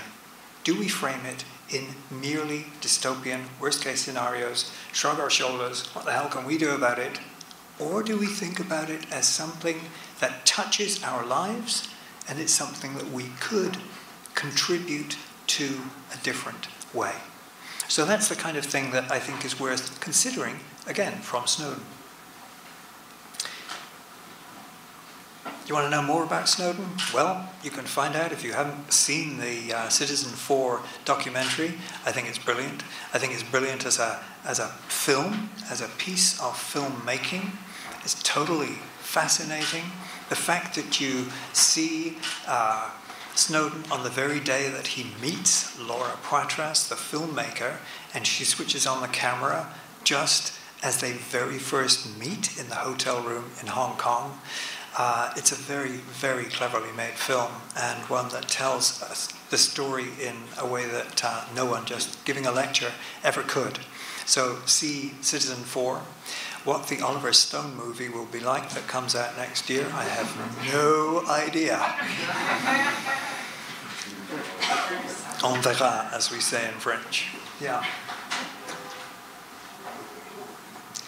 Do we frame it in merely dystopian, worst-case scenarios, shrug our shoulders, what the hell can we do about it? Or do we think about it as something that touches our lives, and it's something that we could contribute to a different way? So that's the kind of thing that I think is worth considering, again, from Snowden. Do you want to know more about Snowden? Well, you can find out if you haven't seen the Citizen 4 documentary. I think it's brilliant. I think it's brilliant as a film, as a piece of filmmaking. It's totally fascinating. The fact that you see Snowden on the very day that he meets Laura Poitras, the filmmaker, and she switches on the camera just as they very first meet in the hotel room in Hong Kong. It's a very, very cleverly made film, and one that tells us the story in a way that no one just giving a lecture ever could. So see Citizen 4. What the Oliver Stone movie will be like that comes out next year, I have no idea. On verra, as we say in French. Yeah.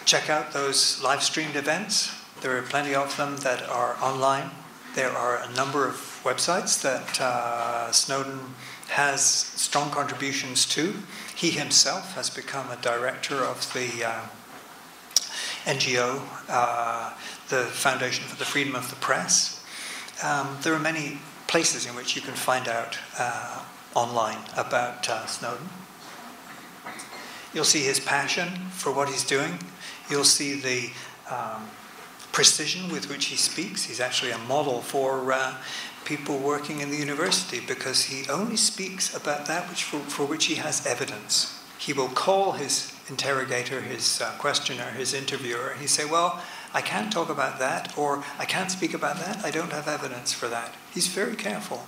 Check out those live-streamed events. There are plenty of them that are online. There are a number of websites that Snowden has strong contributions to. He himself has become a director of the NGO, the Foundation for the Freedom of the Press. There are many places in which you can find out online about Snowden. You'll see his passion for what he's doing. You'll see the precision with which he speaks. He's actually a model for people working in the university, because he only speaks about that for which he has evidence. He will call his interrogator, his questioner, his interviewer, and he say, well, I can't talk about that, or I can't speak about that, I don't have evidence for that. He's very careful,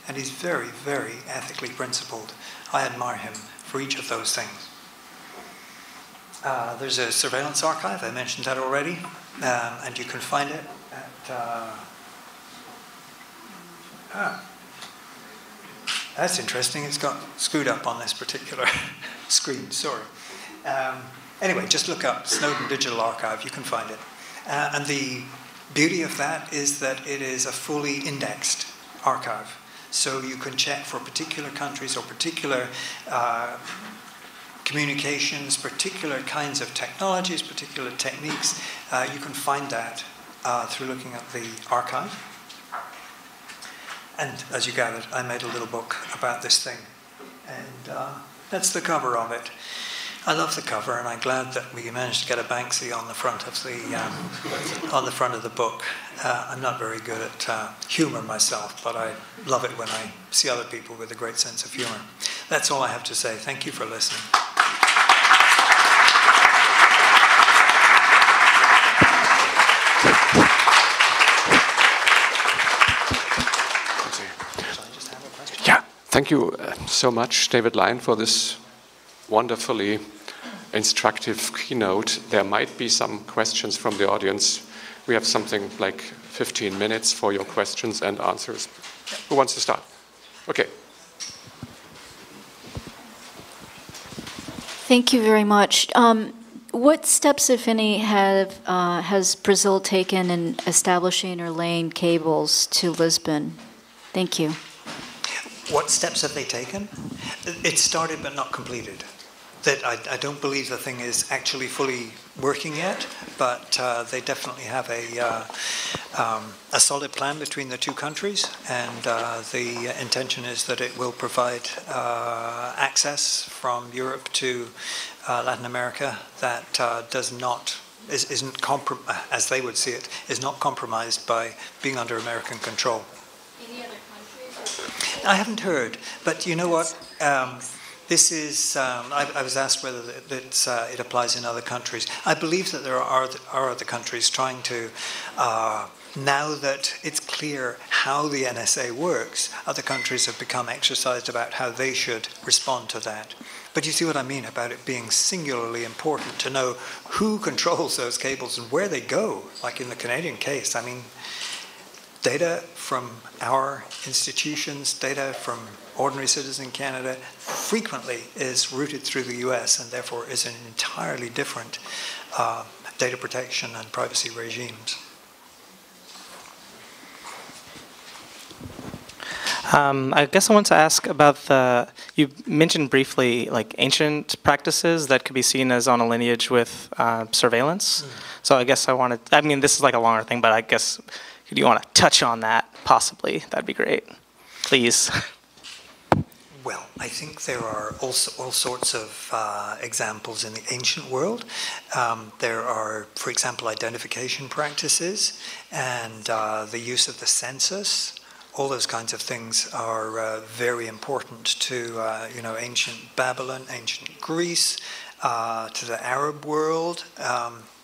and he's very, very ethically principled. I admire him for each of those things. There's a surveillance archive, I mentioned that already, and you can find it at... that's interesting, it's got screwed up on this particular screen, sorry. Anyway, just look up Snowden Digital Archive, you can find it. And the beauty of that is that it is a fully indexed archive. So you can check for particular countries or particular communications, particular kinds of technologies, particular techniques. You can find that through looking at the archive. And as you gathered, I made a little book about this thing. And that's the cover of it. I love the cover, and I'm glad that we managed to get a Banksy on the front of the book. I'm not very good at humor myself, but I love it when I see other people with a great sense of humor. That's all I have to say. Thank you for listening. Yeah, thank you so much, David Lyon, for this wonderfully instructive keynote. There might be some questions from the audience. We have something like 15 minutes for your questions and answers. Who wants to start? Okay. Thank you very much. What steps, if any, has Brazil taken in establishing or laying cables to Lisbon? Thank you. What steps have they taken? It started but not completed. That I don't believe the thing is actually fully working yet, but they definitely have a solid plan between the two countries, and the intention is that it will provide access from Europe to Latin America that isn't as they would see it, is not compromised by being under American control. Any other countries? I haven't heard, but you know what? This is, I was asked whether it applies in other countries. I believe that there are other countries trying to, now that it's clear how the NSA works, other countries have become exercised about how they should respond to that. But you see what I mean about it being singularly important to know who controls those cables and where they go. Like in the Canadian case, I mean, data from our institutions, data from ordinary citizens in Canada frequently is routed through the US and therefore is an entirely different data protection and privacy regimes. I guess I want to ask about you mentioned briefly like ancient practices that could be seen as on a lineage with surveillance. So I guess I mean, this is like a longer thing, but I guess, do you want to touch on that possibly? That'd be great. Please. Well, I think there are all sorts of examples in the ancient world. There are, for example, identification practices and the use of the census. All those kinds of things are very important to ancient Babylon, ancient Greece, to the Arab world.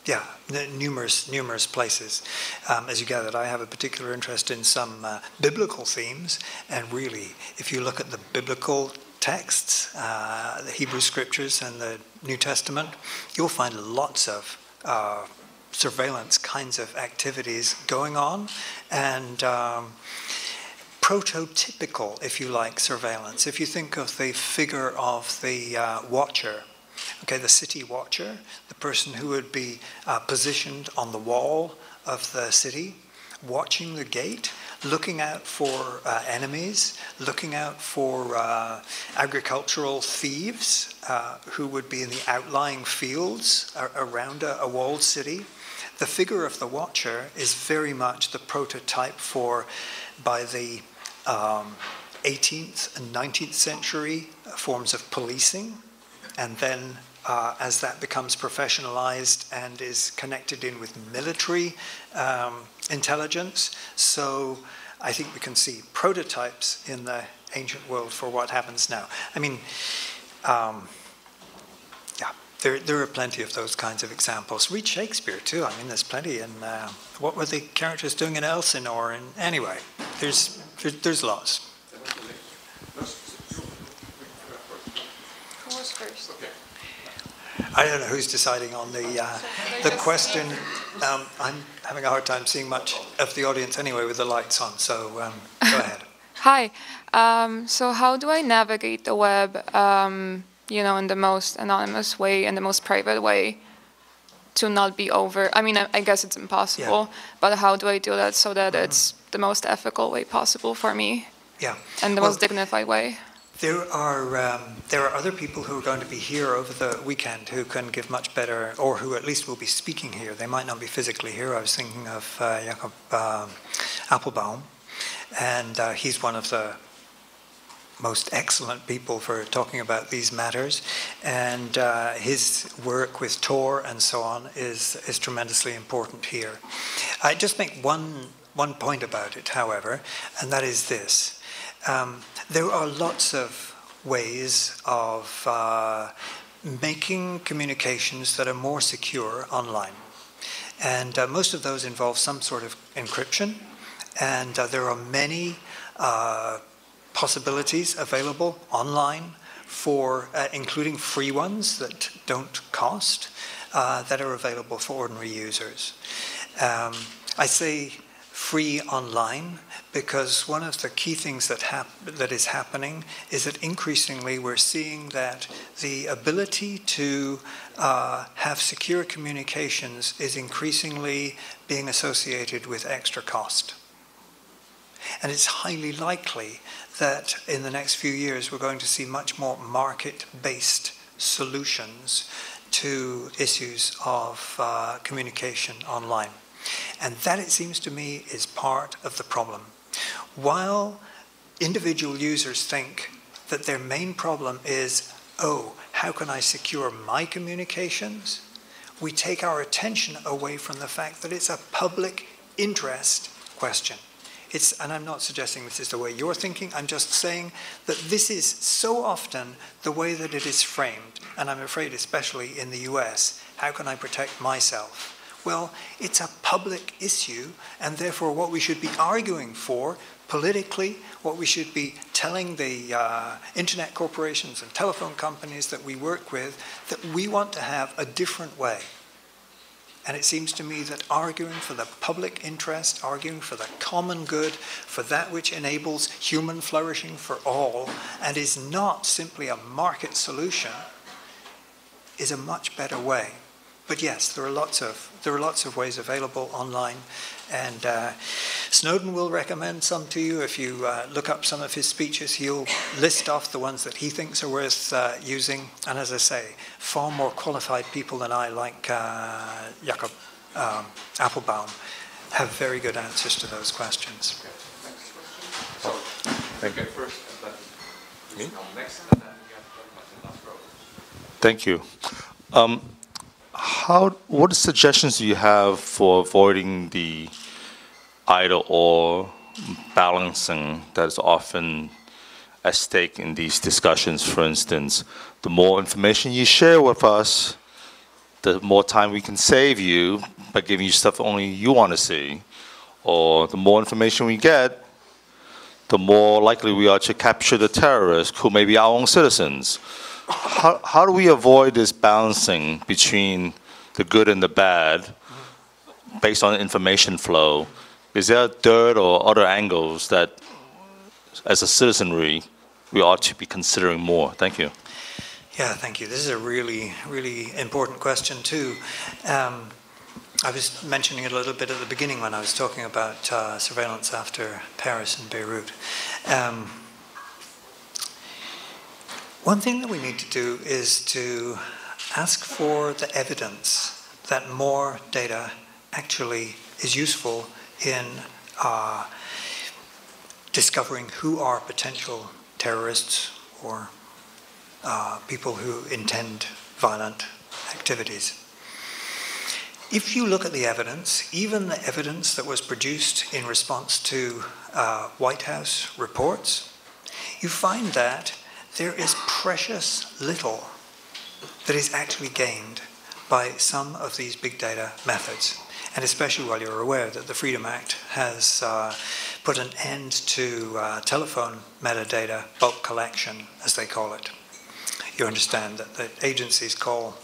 Yeah, numerous places. As you gathered, I have a particular interest in some biblical themes, and really, if you look at the biblical texts, the Hebrew Scriptures and the New Testament, you'll find lots of surveillance kinds of activities going on, and prototypical, if you like, surveillance. If you think of the figure of the watcher, okay, the city watcher, the person who would be positioned on the wall of the city, watching the gate, looking out for enemies, looking out for agricultural thieves who would be in the outlying fields around a walled city. The figure of the watcher is very much the prototype by the 18th and 19th century forms of policing, and then as that becomes professionalized and is connected in with military intelligence. So I think we can see prototypes in the ancient world for what happens now. I mean, yeah, there are plenty of those kinds of examples. Read Shakespeare too. I mean, there's plenty in, what were the characters doing in Elsinore? And anyway, there's lots. Who was first? Okay. I don't know who's deciding on the question. I'm having a hard time seeing much of the audience anyway with the lights on, so go ahead. Hi. So how do I navigate the web, in the most anonymous way and the most private way to not be I mean, I guess it's impossible, yeah. But how do I do that so that it's the most ethical way possible for me? Yeah. And the most dignified way? There are other people who are going to be here over the weekend who can give much better, or who at least will be speaking here. They might not be physically here. I was thinking of Jakob Appelbaum, and he's one of the most excellent people for talking about these matters, and his work with Tor and so on is tremendously important here. I just make one point about it, however, and that is this. There are lots of ways of making communications that are more secure online. And most of those involve some sort of encryption. And there are many possibilities available online for, including free ones that don't cost, that are available for ordinary users. I say free online because one of the key things that is happening is that increasingly we're seeing that the ability to have secure communications is increasingly being associated with extra cost. And it's highly likely that in the next few years we're going to see much more market-based solutions to issues of communication online. And that, it seems to me, is part of the problem. While individual users think that their main problem is, oh, how can I secure my communications? We take our attention away from the fact that it's a public interest question. And I'm not suggesting this is the way you're thinking, I'm just saying that this is so often the way that it is framed, and I'm afraid especially in the US, how can I protect myself? Well, it's a public issue, and therefore what we should be arguing for politically, what we should be telling the internet corporations and telephone companies that we work with, that we want to have a different way. And it seems to me that arguing for the public interest, arguing for the common good, for that which enables human flourishing for all, and is not simply a market solution, is a much better way. But yes, there are lots of ways available online, and Snowden will recommend some to you. If you look up some of his speeches, he'll list off the ones that he thinks are worth using. And as I say, far more qualified people than I, like Jakob Appelbaum, have very good answers to those questions. Thank you. Me? Thank you. What suggestions do you have for avoiding the either-or balancing that is often at stake in these discussions? For instance, the more information you share with us, the more time we can save you by giving you stuff only you want to see. Or the more information we get, the more likely we are to capture the terrorists who may be our own citizens. How do we avoid this balancing between the good and the bad based on information flow? Is there a third or other angles that, as a citizenry, we ought to be considering more? Thank you. Yeah, thank you. This is a really, really important question too. I was mentioning it a little bit at the beginning when I was talking about surveillance after Paris and Beirut. One thing that we need to do is to ask for the evidence that more data actually is useful in discovering who are potential terrorists or people who intend violent activities. If you look at the evidence, even the evidence that was produced in response to White House reports, you find that there is precious little that is actually gained by some of these big data methods. And especially while you're aware that the Freedom Act has put an end to telephone metadata bulk collection, as they call it. You understand that the agencies call,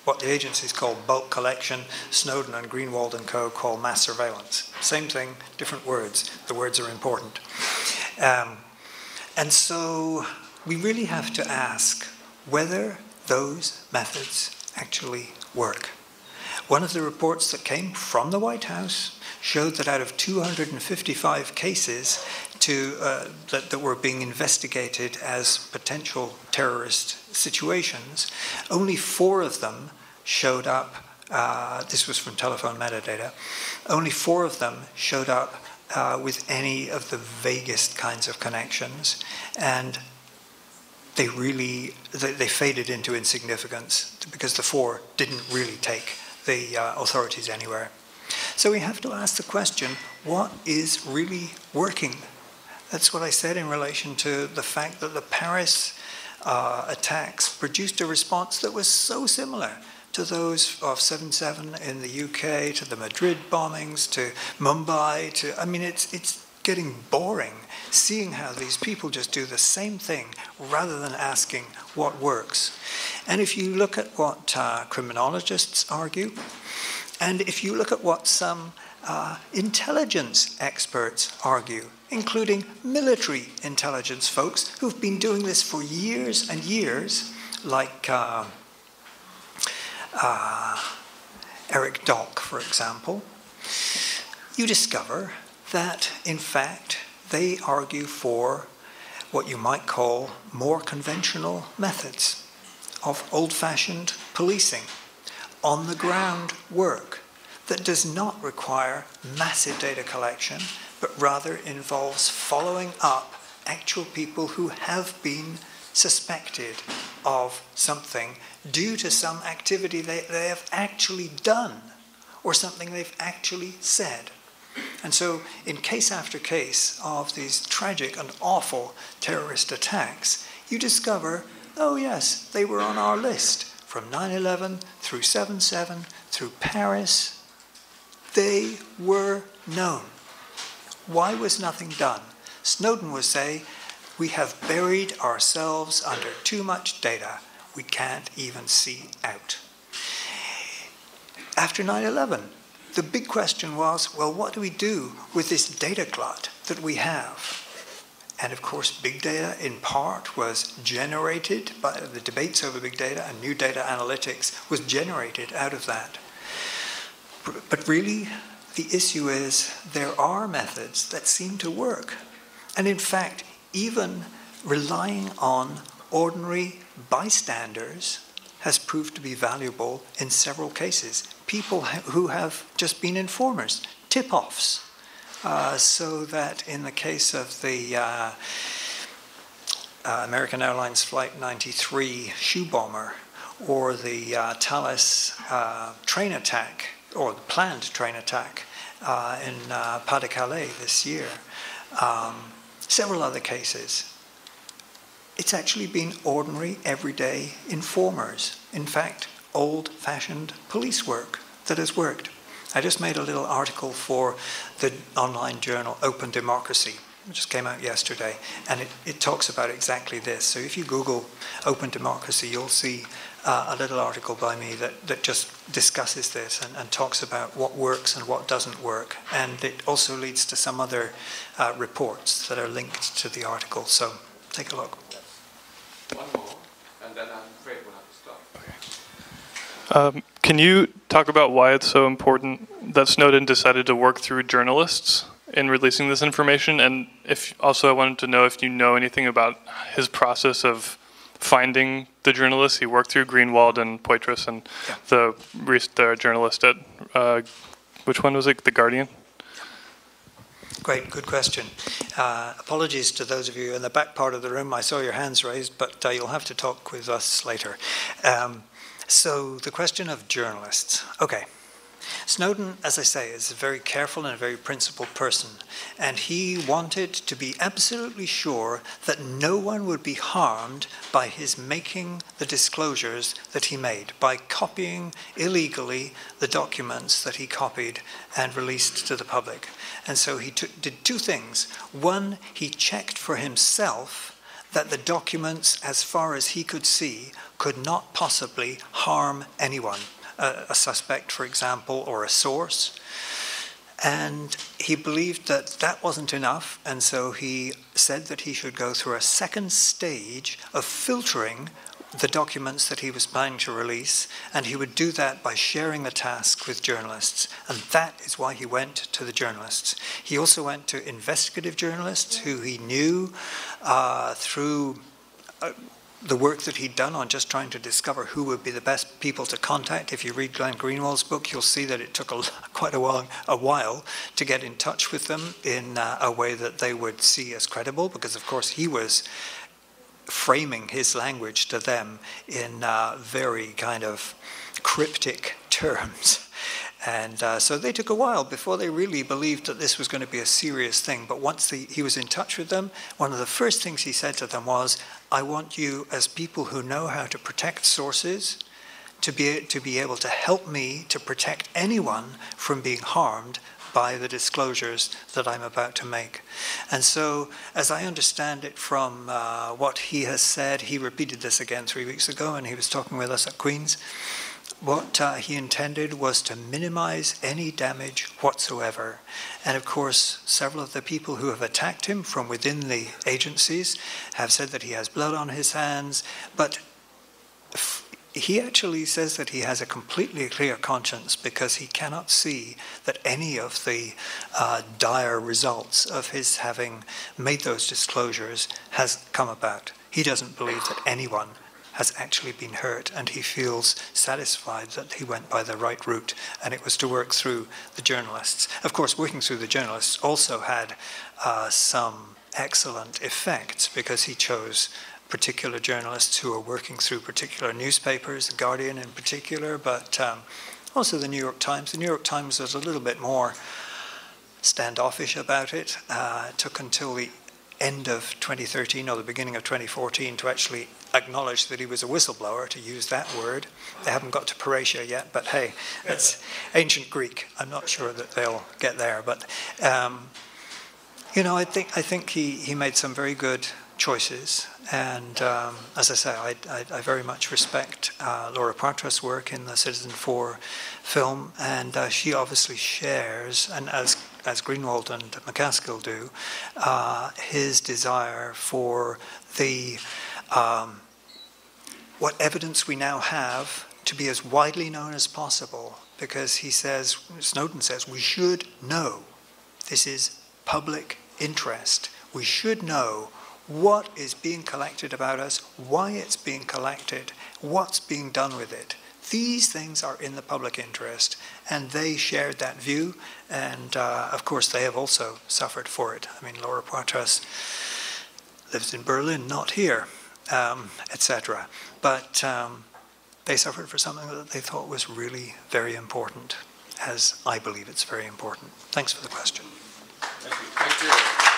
what the agencies call bulk collection, Snowden and Greenwald and co. call mass surveillance. Same thing, different words. The words are important. And so we really have to ask whether those methods actually work. One of the reports that came from the White House showed that out of 255 cases that were being investigated as potential terrorist situations, only 4 of them showed up, this was from telephone metadata, only 4 of them showed up with any of the vaguest kinds of connections, and they faded into insignificance because the four didn't really take the authorities anywhere. So we have to ask the question, what is really working? That's what I said in relation to the fact that the Paris attacks produced a response that was so similar to those of 7/7 in the UK, to the Madrid bombings, to Mumbai, it's getting boring seeing how these people just do the same thing rather than asking what works. And if you look at what criminologists argue, and if you look at what some intelligence experts argue, including military intelligence folks who've been doing this for years and years, like Eric Dock, for example, you discover that, in fact, they argue for what you might call more conventional methods of old-fashioned policing, on-the-ground work that does not require massive data collection, but rather involves following up actual people who have been suspected of something due to some activity they have actually done or something they've actually said. And so in case after case of these tragic and awful terrorist attacks, you discover, oh yes, they were on our list. From 9/11 through 7/7 through Paris, they were known. Why was nothing done? Snowden would say, we have buried ourselves under too much data. We can't even see out. After 9/11, the big question was, well, what do we do with this data glut that we have? And of course, big data in part was generated by the debates over big data, and new data analytics was generated out of that. But really, the issue is there are methods that seem to work. And in fact, even relying on ordinary bystanders has proved to be valuable in several cases. People who have just been informers, tip-offs, so that in the case of the American Airlines Flight 93 shoe bomber, or the Thales train attack, or the planned train attack in Pas-de-Calais this year, several other cases, it's actually been ordinary, everyday informers. In fact, old-fashioned police work that has worked. I just made a little article for the online journal Open Democracy, which just came out yesterday, and it talks about exactly this. So if you Google Open Democracy, you'll see a little article by me that just discusses this and talks about what works and what doesn't work. And it also leads to some other reports that are linked to the article. So take a look. One more, and then I'm afraid we'll have to stop. Okay. Can you talk about why it's so important that Snowden decided to work through journalists in releasing this information? And if also I wanted to know if you know anything about his process of finding the journalists. He worked through Greenwald and Poitras and the journalist at, which one was it, The Guardian? Great, good question. Apologies to those of you in the back part of the room. I saw your hands raised, but you'll have to talk with us later. So the question of journalists. Okay. Snowden, as I say, is a very careful and a very principled person, and he wanted to be absolutely sure that no one would be harmed by his making the disclosures that he made, by copying illegally the documents that he copied and released to the public. And so he did two things. One, he checked for himself that the documents, as far as he could see, could not possibly harm anyone. A suspect, for example, or a source. And he believed that that wasn't enough, and so he said that he should go through a second stage of filtering the documents that he was planning to release, and he would do that by sharing the task with journalists. And that is why he went to the journalists. He also went to investigative journalists who he knew through the work that he'd done on just trying to discover who would be the best people to contact. If you read Glenn Greenwald's book, you'll see that it took quite a while to get in touch with them in a way that they would see as credible, because of course he was framing his language to them in very kind of cryptic terms. And so they took a while before they really believed that this was going to be a serious thing. But once he was in touch with them, one of the first things he said to them was, I want you as people who know how to protect sources to be able to help me to protect anyone from being harmed by the disclosures that I'm about to make. And so, as I understand it from what he has said, he repeated this again 3 weeks ago, and he was talking with us at Queen's. What he intended was to minimize any damage whatsoever. And of course, several of the people who have attacked him from within the agencies have said that he has blood on his hands, but he actually says that he has a completely clear conscience because he cannot see that any of the dire results of his having made those disclosures has come about. He doesn't believe that anyone has actually been hurt, and he feels satisfied that he went by the right route, and it was to work through the journalists. Of course, working through the journalists also had some excellent effects because he chose particular journalists who are working through particular newspapers, The Guardian in particular, but also the New York Times. The New York Times was a little bit more standoffish about it. It took until the end of 2013 or the beginning of 2014 to actually acknowledge that he was a whistleblower, to use that word. They haven't got to Paratia yet, but hey, it's ancient Greek. I'm not sure that they'll get there, but you know, I think he made some very good choices, and as I say, I very much respect Laura Poitras' work in the Citizen4 film, and she obviously shares, and as Greenwald and McCaskill do, his desire for the what evidence we now have to be as widely known as possible, because he says, Snowden says, we should know. This is public interest. We should know what is being collected about us, why it's being collected, what's being done with it. These things are in the public interest, and they shared that view, and of course they have also suffered for it. I mean, Laura Poitras lives in Berlin, not here, etc. But they suffered for something that they thought was really very important, as I believe it's very important. Thanks for the question. Thank you. Thank you.